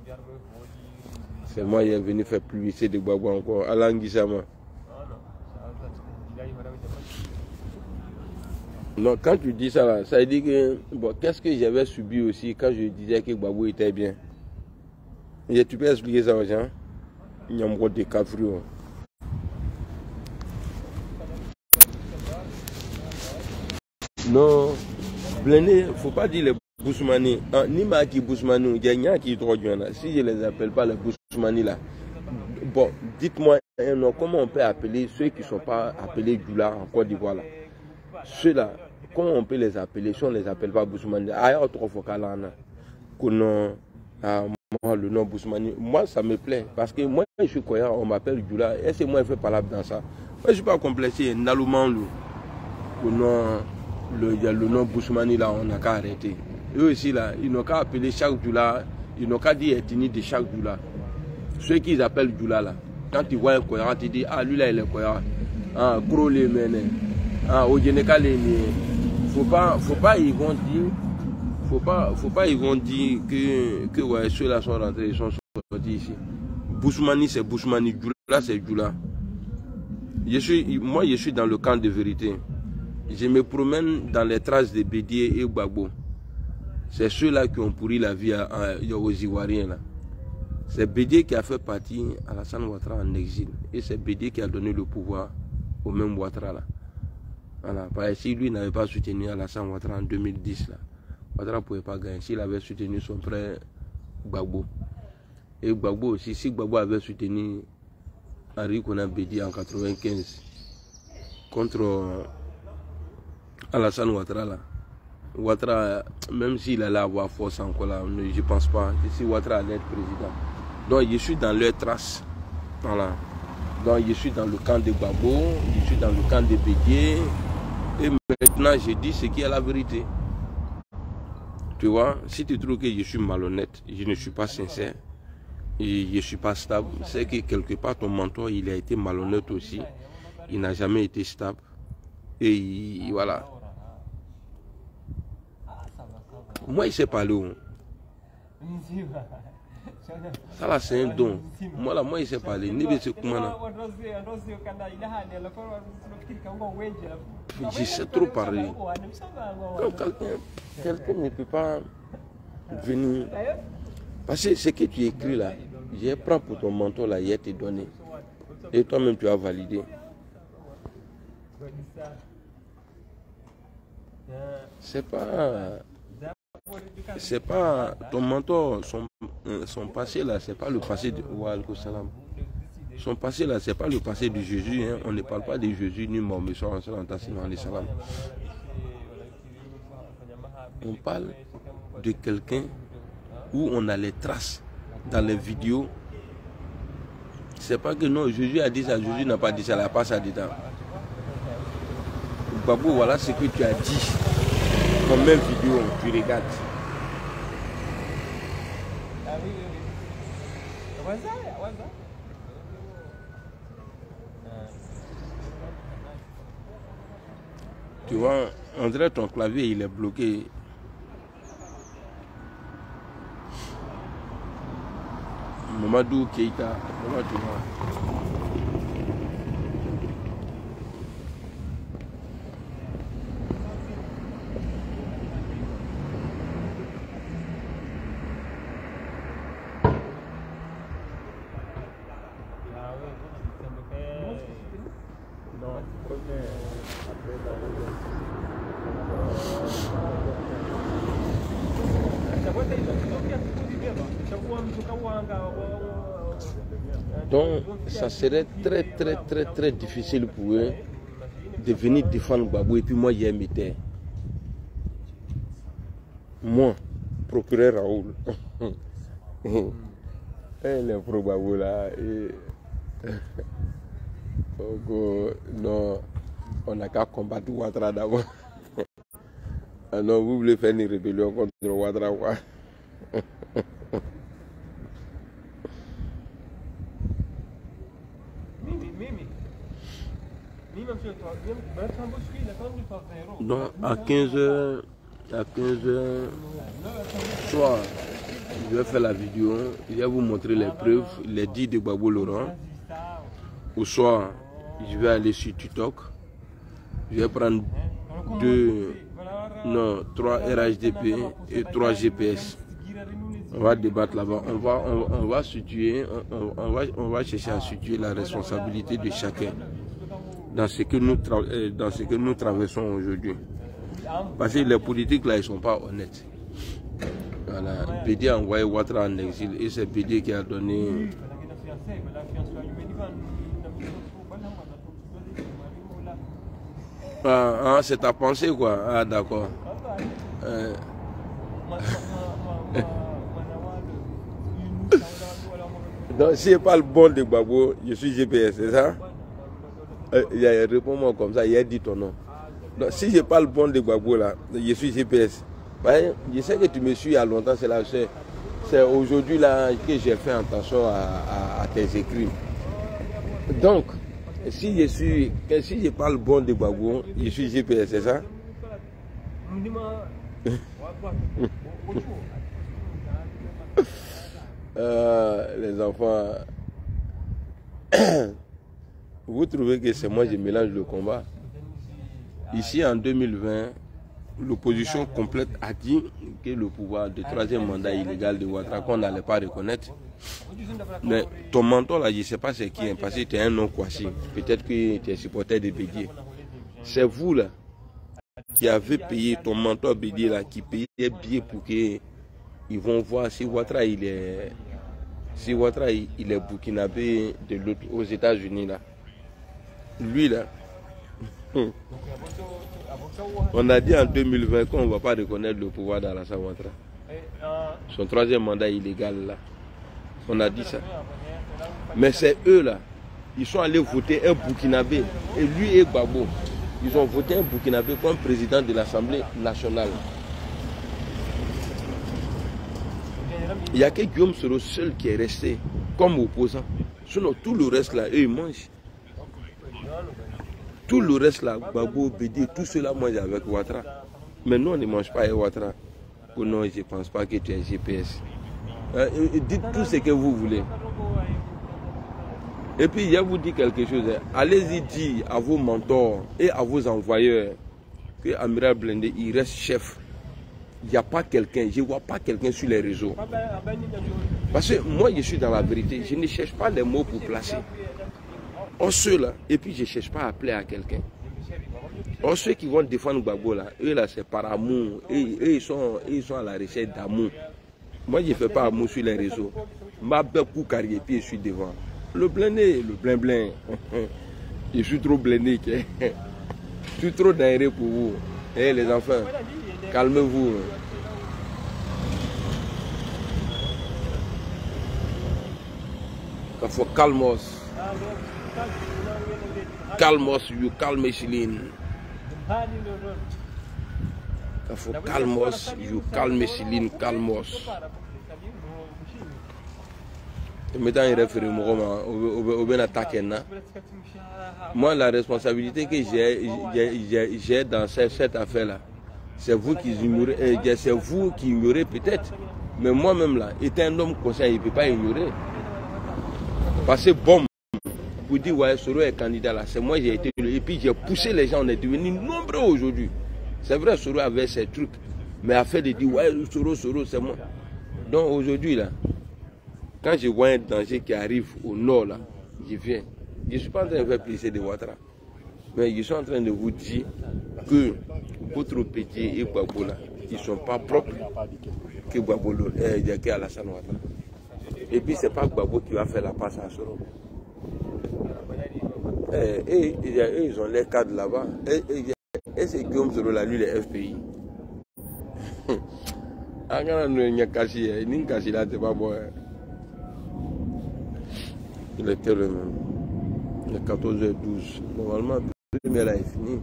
S1: C'est moi qui est venu faire publicité de Gbagbo encore. Alain Guissama. Non, quand tu dis ça là, ça veut dire que bon, qu'est-ce que j'avais subi aussi quand je disais que Gbagbo était bien. Et tu peux expliquer ça aux gens? Il y a encore des cas fruits. Non, Blendé, il ne faut pas dire les Bousmani. Ni Maki Bousmani, il y a qui trop là. Si je ne les appelle pas les Bousmani là. Bon, dites-moi comment on peut appeler ceux qui ne sont pas appelés Djoula en Côte d'Ivoire là. Ceux-là, comment on peut les appeler si on ne les appelle pas Bousmani? Ailleurs, trop focal le nom Bousmani, moi ça me plaît parce que moi je suis croyant, on m'appelle Djoula et c'est moi qui fais parler dans ça. Moi je ne suis pas complexé, Nalouman le nom Bousmani là on n'a qu'à arrêter. Eux aussi là, ils n'ont qu'à appeler chaque Djoula, ils n'ont qu'à dire ethnie de chaque Djoula. Ceux qu'ils appellent Djoula là, quand ils voient un cohérent, ils disent ah lui là il est cohérent. Ah gros les mènes, ah au Génécal les faut pas ils vont dire. Faut pas ils vont dire que ouais, ceux-là sont rentrés, ils sont sortis ici. Bousmani c'est Bousmani, Djoula c'est Djoula. Moi je suis dans le camp de vérité. Je me promène dans les traces de Bédié et Gbagbo. C'est ceux-là qui ont pourri la vie aux Ivoiriens là. C'est Bédié qui a fait partie à Alassane Ouattara en exil. Et c'est Bédié qui a donné le pouvoir au même Ouattara là. Voilà. Parce que si lui n'avait pas soutenu Alassane Ouattara en 2010 là. Ouattara ne pouvait pas gagner s'il avait soutenu son frère Gbagbo. Et Gbagbo aussi, si Gbagbo avait soutenu Henri Konan Bédié en 1995 contre Alassane Ouattara là. Ouattara, même s'il allait avoir force encore là, je ne pense pas que si Ouattara allait être président. Donc je suis dans leurs traces. Voilà. Donc je suis dans le camp de Gbagbo, je suis dans le camp de Bédié. Et maintenant je dis ce qui est la vérité. Tu vois, si tu trouves que je suis malhonnête, je ne suis pas sincère, et je ne suis pas stable, c'est que quelque part ton mentor, il a été malhonnête aussi. Il n'a jamais été stable. Et voilà. Moi, il sait parler. Ça là, c'est un don. Moi, il sait parler. Je sais trop parler. Quand quelqu'un ne peut pas venir. Parce que ce que tu écris là, je prends pour ton mentor là, il a été donné. Et toi-même, tu as validé. C'est pas ton mentor, son passé là, c'est pas le passé de Walko Salam. Son passé là, c'est pas le passé de Jésus. Hein. On ne parle pas de Jésus ni Mohamed Salam. On parle de quelqu'un où on a les traces dans les vidéos. C'est pas que non, Jésus a dit ça, Jésus n'a pas dit ça, il n'a pas ça dedans. Babou, voilà ce que tu as dit. Comme même vidéo, tu regardes. Tu vois, on dirait ton clavier, il est bloqué. Mamadou Keïta, comment tu vois? Donc, ça serait très difficile pour eux de venir défendre Gbagbo et puis moi, j'ai imité. Moi, procureur Raoul, Les pro-Gbagbo là. Non, on n'a qu'à combattre Ouattara d'abord. Non, vous voulez faire une rébellion contre Ouattara, quoi. Donc à 15h, soit je vais faire la vidéo, je vais vous montrer les preuves, les dits de Gbagbo Laurent, ou soit je vais aller sur TikTok, je vais prendre 3 RHDP et 3 GPS. On va débattre là-bas, on va situer, on va chercher à situer la responsabilité de chacun dans ce que nous traversons aujourd'hui. Parce que les politiques là, ils ne sont pas honnêtes. Voilà. Bédé a envoyé Ouattara en exil et c'est Bédé qui a donné. C'est ta pensée quoi. Ah d'accord. Donc si je parle bon de Gbagbo, je suis GPS, c'est ça? Réponds-moi comme ça, il a dit ton nom. Donc, si je parle bon de Gbagbo là, je suis GPS. Ouais, je sais que tu me suis il y a longtemps, c'est aujourd'hui là que j'ai fait attention à tes écrits. Donc, si je parle bon de Gbagbo, je suis GPS, c'est ça? Les enfants, vous trouvez que c'est moi qui mélange le combat? Ici en 2020, l'opposition complète a dit que le pouvoir de troisième mandat illégal de Ouattara qu'on n'allait pas reconnaître. Mais ton mentor là, je ne sais pas c'est qui, parce que tu es un nom Kwasi. Peut-être que tu es supporter de Bédié. C'est vous là qui avez payé ton mentor Bédié là, qui payait bien pour qu'ils vont voir si Ouattara il est burkinabé de l'autre aux États-Unis là. Lui là. On a dit en 2020 qu'on ne va pas reconnaître le pouvoir d'Alassane Ouattara. Son troisième mandat illégal là. On a dit ça. Mais c'est eux là. Ils sont allés voter un Burkinabé. Et lui et Gbagbo. Ils ont voté un Burkinabé comme président de l'Assemblée nationale. Il n'y a que Guillaume Soro seul qui est resté comme opposant. Sinon tout le reste là, eux ils mangent. Tout le reste là, Gbagbo, Bédé, tout cela mange avec Ouattara. Mais nous on ne mange pas avec Ouattara. Oh non, je ne pense pas que tu es GPS. Dites tout ce que vous voulez. Et puis je vous dis quelque chose. Allez-y dire à vos mentors et à vos envoyeurs que Amiral Blindé, il reste chef. Il n'y a pas quelqu'un, je ne vois pas quelqu'un sur les réseaux. Parce que moi je suis dans la vérité, je ne cherche pas les mots pour placer. Or ceux là, et puis je ne cherche pas à appeler à quelqu'un. Or ceux qui vont défendre Gbagbo là, eux là c'est par amour. Ils sont à la recherche d'amour. Moi je ne fais pas amour sur les réseaux. Ma belle coup carrière, puis je suis devant. Le blindé, le blin. Je suis trop blindé. Je suis trop daéré pour vous. Eh les enfants, calmez-vous. Il faut calmos. Calmos, you calme Céline. Il faut calmos, you calme Céline, calmos. Moi, la responsabilité que j'ai dans cette affaire-là, c'est vous qui ignorez, peut-être. Mais moi-même, là, étant un homme conscient, il ne peut pas ignorer. Parce que bon, pour dire, ouais, Soro est candidat là, c'est moi j'ai été. Et puis j'ai poussé les gens, on est devenus nombreux aujourd'hui. C'est vrai, Soro avait ses trucs. Mais à faire de dire, ouais, Soro, c'est moi. Donc aujourd'hui, là, quand je vois un danger qui arrive au nord, là, je viens. Je ne suis pas en train de faire plaisir de Ouattara. Mais je suis en train de vous dire que votre petit et Gbagbo, là, ils ne sont pas propres que Gbagbo, que Alassane Ouattara. Et puis, ce n'est pas Gbagbo qui va faire la passe à Soro. Et ils ont les cadres là-bas. Et c'est Guillaume Soro, là, lui, les FPI. Ah, quand on a caché, là, c'est pas bon. Il était le même. Il est 14h12. Normalement, la première là est finie.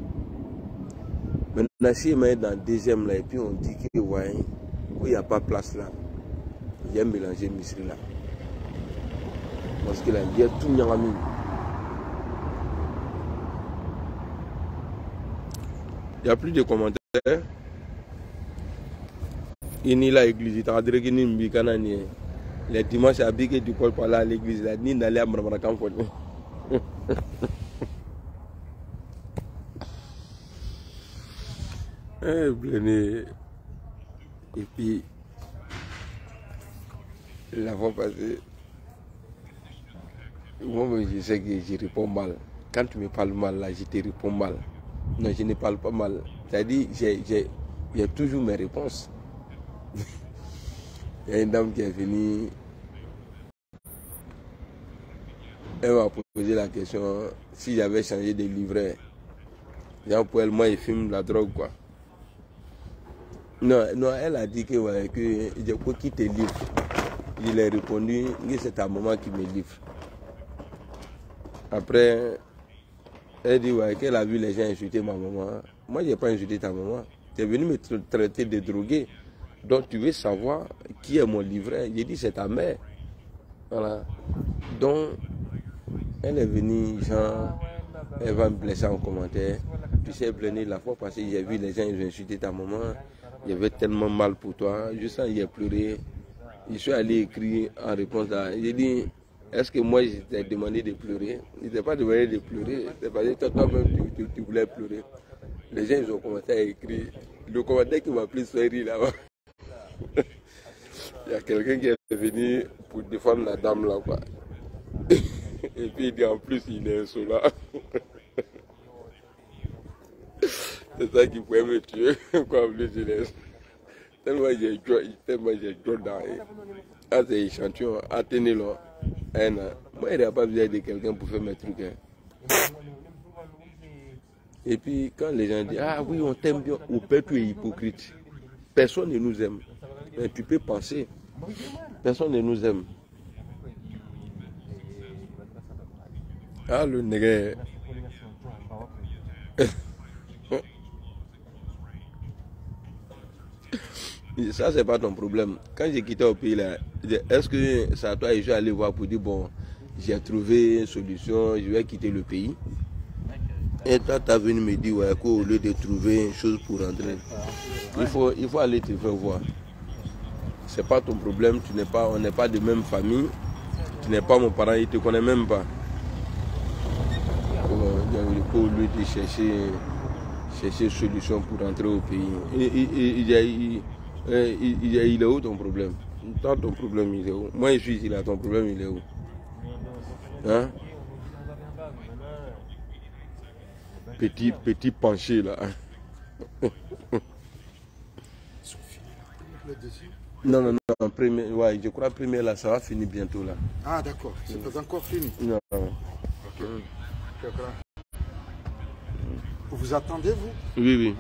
S1: Maintenant, si on est dans la deuxième là, et puis on dit que ouais, il n'y a pas de place là. Il y a mélangé Misri là. Parce qu'il y a tout Nyangami. Il n'y a plus de commentaires. Il n'y a l'église. Il y a des gens les dimanches à Bigué du Col par là à l'église. Il n'y a pas de et puis, la fois passée, moi je sais que je réponds mal. Quand tu me parles mal, là, je te réponds mal. Non, je ne parle pas mal. C'est-à-dire, j'ai toujours mes réponses. Il y a une dame qui est venue. Elle m'a posé la question si j'avais changé de livret. Genre pour elle, moi, il fume la drogue, quoi. Non, elle a dit que, ouais, que je peux qui te livre. Je lui ai répondu que c'est ta maman qui me livre. Après, elle dit ouais, qu'elle a vu les gens insulter ma maman. Moi, je n'ai pas insulté ta maman. Tu es venu me traiter de drogué. Donc, tu veux savoir qui est mon livret. J'ai dit c'est ta mère. Voilà. Donc, elle est venue, genre, elle va me blesser en commentaire. Tu sais, Blené, la fois passée, j'ai vu les gens ils ont insulté ta maman. Il y avait tellement mal pour toi. Juste quand il a pleuré, je suis allé écrire en réponse à. J'ai dit, est-ce que moi je t'ai demandé de pleurer? Je ne t'ai pas demandé de pleurer. C'est parce que toi-même tu voulais pleurer. Les gens ils ont commencé à écrire. Le commentaire qui m'a pris soirée là-bas. Il y a quelqu'un qui est venu pour défendre la dame là, quoi. Et puis il dit en plus il est insolent. C'est ça qui pouvait me tuer. Quoi, en plus il est. Tellement j'ai joué dans. Ah, c'est échantillon. Attendez là. Moi, il n'y a pas besoin de quelqu'un pour faire mes trucs. Hein. Et puis, quand les gens disent ah oui, on t'aime bien, ou peut tu es hypocrite. Personne ne nous aime. Mais tu peux penser. Personne ne nous aime. Ah, le nègre. Ça, c'est pas ton problème. Quand j'ai quitté au pays, là, est-ce que c'est à toi que je suis allé voir pour dire bon, j'ai trouvé une solution, je vais quitter le pays? Et toi, tu es venu me dire ouais, qu'au lieu de trouver une chose pour rentrer, il faut aller te faire voir. C'est pas ton problème, on n'est pas de même famille, tu n'es pas mon parent, il ne te connaît même pas. Au lieu de chercher une solution pour rentrer au pays. Il est où ton problème? Toi, ton problème, il est où? Moi, je suis ici, là, ton problème, il est où? Hein? Petit penché, là. Non, premier, ouais, je crois premier, là, ça va finir bientôt, là.
S5: Ah, d'accord, c'est pas encore fini.
S1: Non.
S5: Ok. Vous vous attendez, vous?
S1: Oui.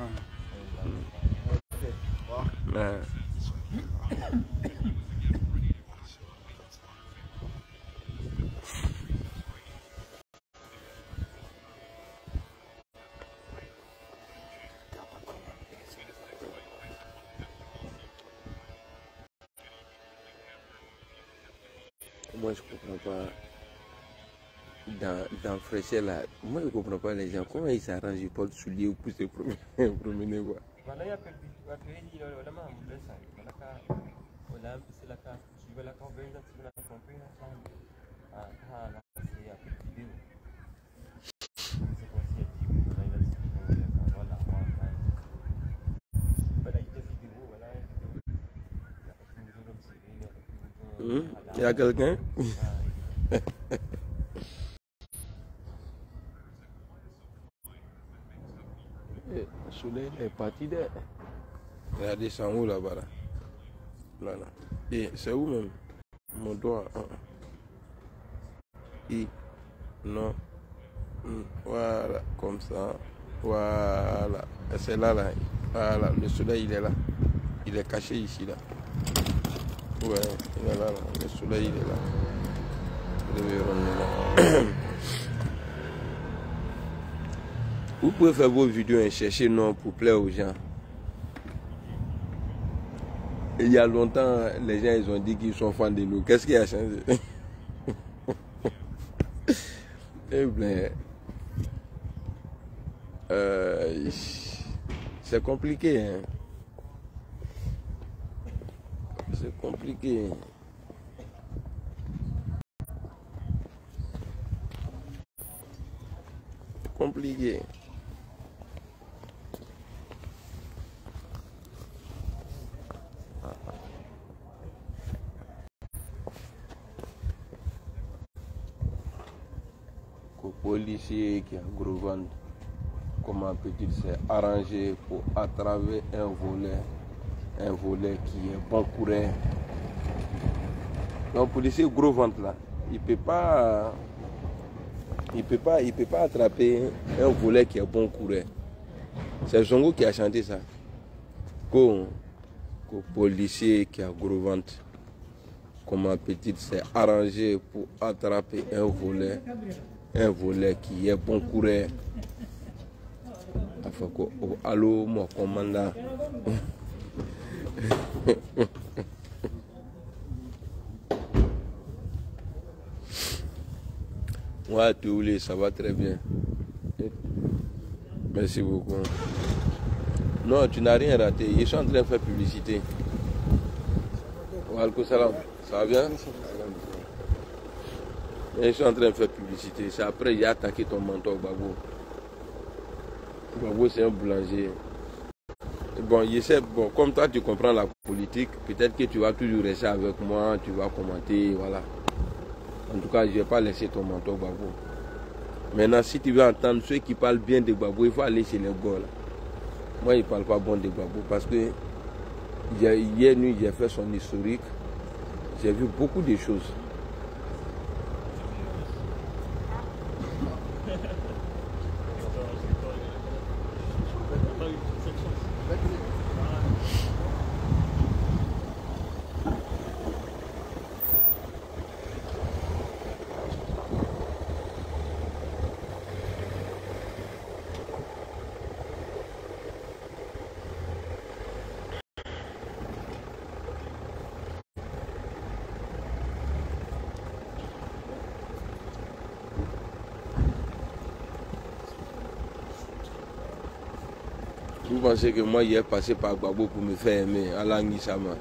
S1: Moi, je comprends pas. Dans Fréchel, là, moi, je comprends pas les gens. Comment ils s'arrangent, ils portent souliers ou pour se promener, quoi. Il y a quelqu'un? Le soleil est parti de. Regardez, c'est en haut là-bas. Là. Et c'est où même? Mon doigt. Non. Voilà, comme ça. Voilà. C'est là. Voilà, le soleil il est là. Il est caché ici là. Ouais, il est là. Le soleil il est là. Vous pouvez faire vos vidéos et chercher non pour plaire aux gens. Et il y a longtemps, les gens ils ont dit qu'ils sont fans de nous. Qu'est-ce qui a changé? Eh bien, c'est compliqué. Hein? C'est compliqué. Compliqué. Policier qui a gros ventre, comment peut-il s'est arrangé pour attraper un volet qui est bon courant. Donc policier gros ventre là, il peut pas attraper un volet qui est bon courant. C'est Zongo qui a chanté ça. Qu'au policier qui a gros ventre, comment peut-il s'est arrangé pour attraper un volet qui est bon courant. Enfin, allô, mon commandant. Ouais, Toulé, ça va très bien. Merci beaucoup. Non, tu n'as rien raté. Je suis en train de faire publicité. Wa alaikum salam. Ça va bien? Je suis en train de faire publicité. C'est après, il a attaqué ton mentor, Gbagbo. Gbagbo, c'est un boulanger. Bon, bon, comme toi, tu comprends la politique, peut-être que tu vas toujours rester avec moi, tu vas commenter, voilà. En tout cas, je ne vais pas laisser ton mentor, Gbagbo. Maintenant, si tu veux entendre ceux qui parlent bien de Gbagbo, il faut aller chez les gars. Moi, il ne parle pas bon de Gbagbo parce que hier nuit, j'ai fait son historique. J'ai vu beaucoup de choses. Vous pensez que moi, j'ai passé par Gbagbo pour me faire aimer, Allah Ngisama.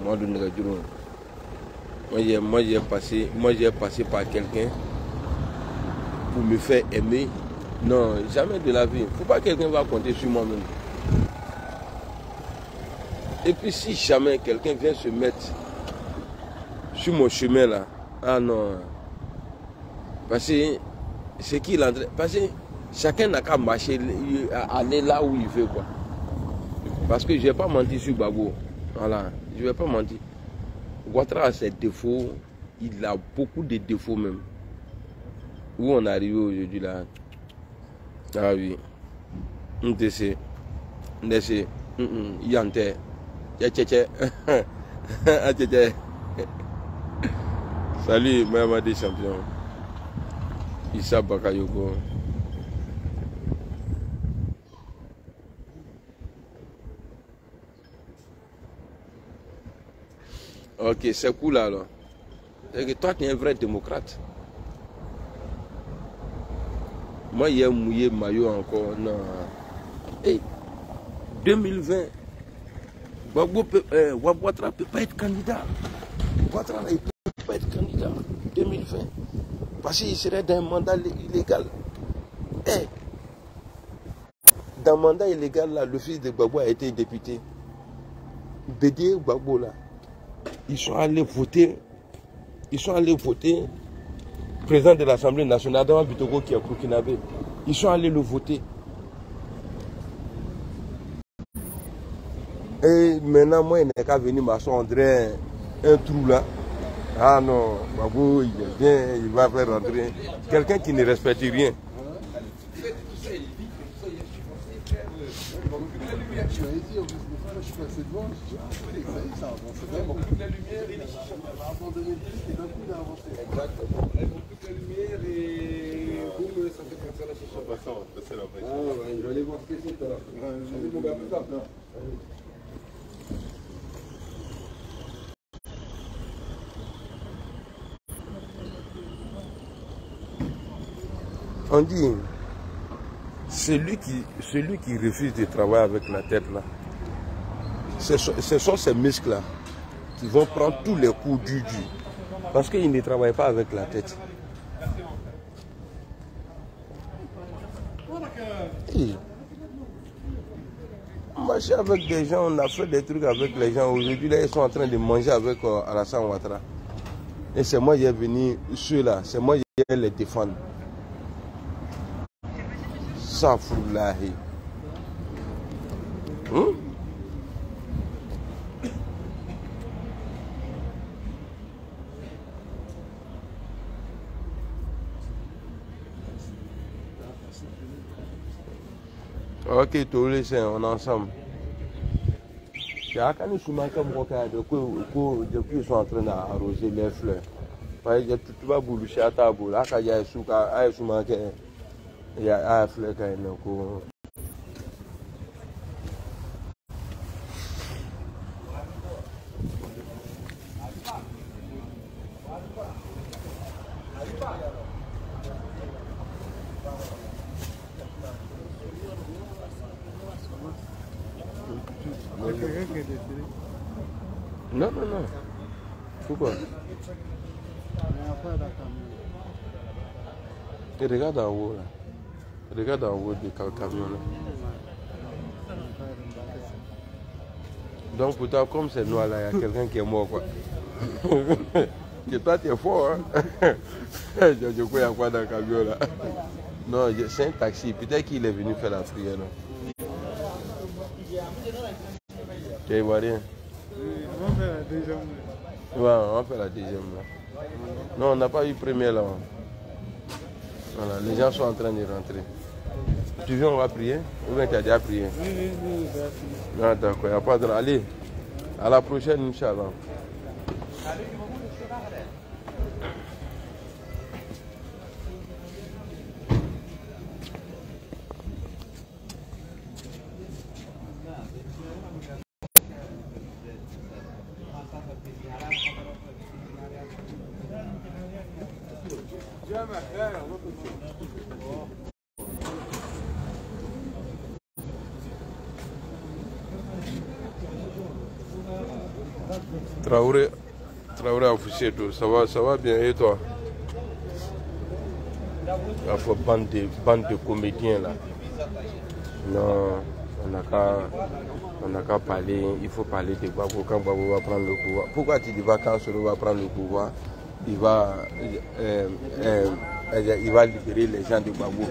S1: Moi, j'ai passé par quelqu'un pour me faire aimer. Non, jamais de la vie. Il ne faut pas que quelqu'un va compter sur moi-même. Et puis, si jamais quelqu'un vient se mettre sur mon chemin là, ah non. Parce que c'est qui l'entrée? Parce que chacun n'a qu'à marcher, aller là où il veut, quoi. Parce que je ne vais pas mentir sur Gbagbo. Voilà, je ne vais pas mentir. Ouattara a ses défauts, il a beaucoup de défauts même. Où on est arrivé aujourd'hui là? Ah oui. Yante. Salut, Mamadi champion. Issa Bakayoko. Ok, c'est cool alors. C'est que toi, tu es un vrai démocrate. Moi, il y a mouillé maillot encore. Non. Hey, 2020, Ouattara ne peut pas être candidat. Ouattara ne peut pas être candidat. 2020. Parce qu'il serait dans un mandat illégal. Hey, dans un mandat illégal, là, le fils de Gbagbo a été député. Bédié Gbagbo, là. Ils sont allés voter président de l'Assemblée nationale dans Bitogo qui est burkinabé. Ils sont allés le voter. Et maintenant, moi, il n'est qu'à venir m'assondrer un trou là. Ah non, Gbagbo, il est bien, il va faire rentrer quelqu'un qui ne respecte rien.
S5: je suis passé devant, je dis, ah oui, ça y est, ça avance vraiment. Toute la lumière, avant 2010, et d'un coup, il a avancé. Exactement. Toute la lumière et boum, ça fait comme ça la chicha. On va passer là. Ah ouais, je vais aller voir ce que c'est tout à l'heure. Allez, mon gars, plus tard.
S1: On dit, celui qui refuse de travailler avec la tête là, ce sont ces muscles là qui vont prendre tous les coups du parce qu'ils ne travaillent pas avec la tête. Et marcher avec des gens, on a fait des trucs avec les gens. Aujourd'hui là, ils sont en train de manger avec Alassane Ouattara. Et c'est moi qui est venu, ceux-là, c'est moi qui vais les défendre. Safroulahi. Ok, tous les cinq, on est ensemble. Quand ils sont en train d'arroser les fleurs. Tu vas boucher à ta boule. Il y a un fleur qui est non, non, non. Pourquoi? Et regarde en haut là. Regarde en haut du camion là. Donc pour toi, comme c'est noir là, il y a quelqu'un qui est mort quoi. Et toi tu es fort hein. Je crois qu'il y a quoi dans le camion là. Non, c'est un taxi. Peut-être qu'il est venu faire la prière là. Tu vois rien?
S7: On va faire la deuxième.
S1: Ouais, on va faire la deuxième là. Non, on n'a pas eu première là. Voilà, les gens sont en train de rentrer. Tu viens, on va prier? Ou bien tu as déjà prié?
S7: Oui,
S1: Ah, d'accord, il n'y a pas de... Allez, à la prochaine, Inch'Allah. Traoré officier, ça va bien et toi? Il faut bande de comédiens là. Non, on n'a qu'à parler, il faut parler de Gbagbo quand Gbagbo va prendre le pouvoir. Pourquoi tu dis quand Soro va prendre le pouvoir, il va libérer les gens de Gbagbo?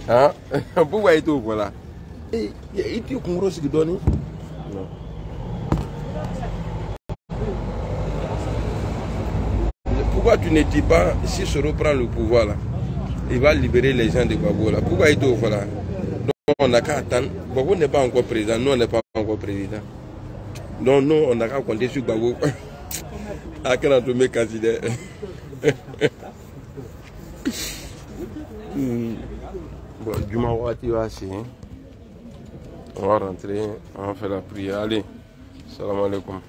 S1: Hein? Pourquoi il est au voilà? Et il dit qu'on ce qui donne? Non. Pourquoi tu ne dis pas, si Soro prend le pouvoir là, il va libérer les gens de Gbagbo là? Pourquoi il est au voilà? Donc on n'a qu'à attendre. Gbagbo n'est pas encore président, nous on n'est pas encore président. Donc nous on n'a qu'à compter sur Gbagbo. À quel endroit mes candidats? Bon, du moment tu vas assis. On va rentrer, on va faire la prière. Allez, salam alaikum.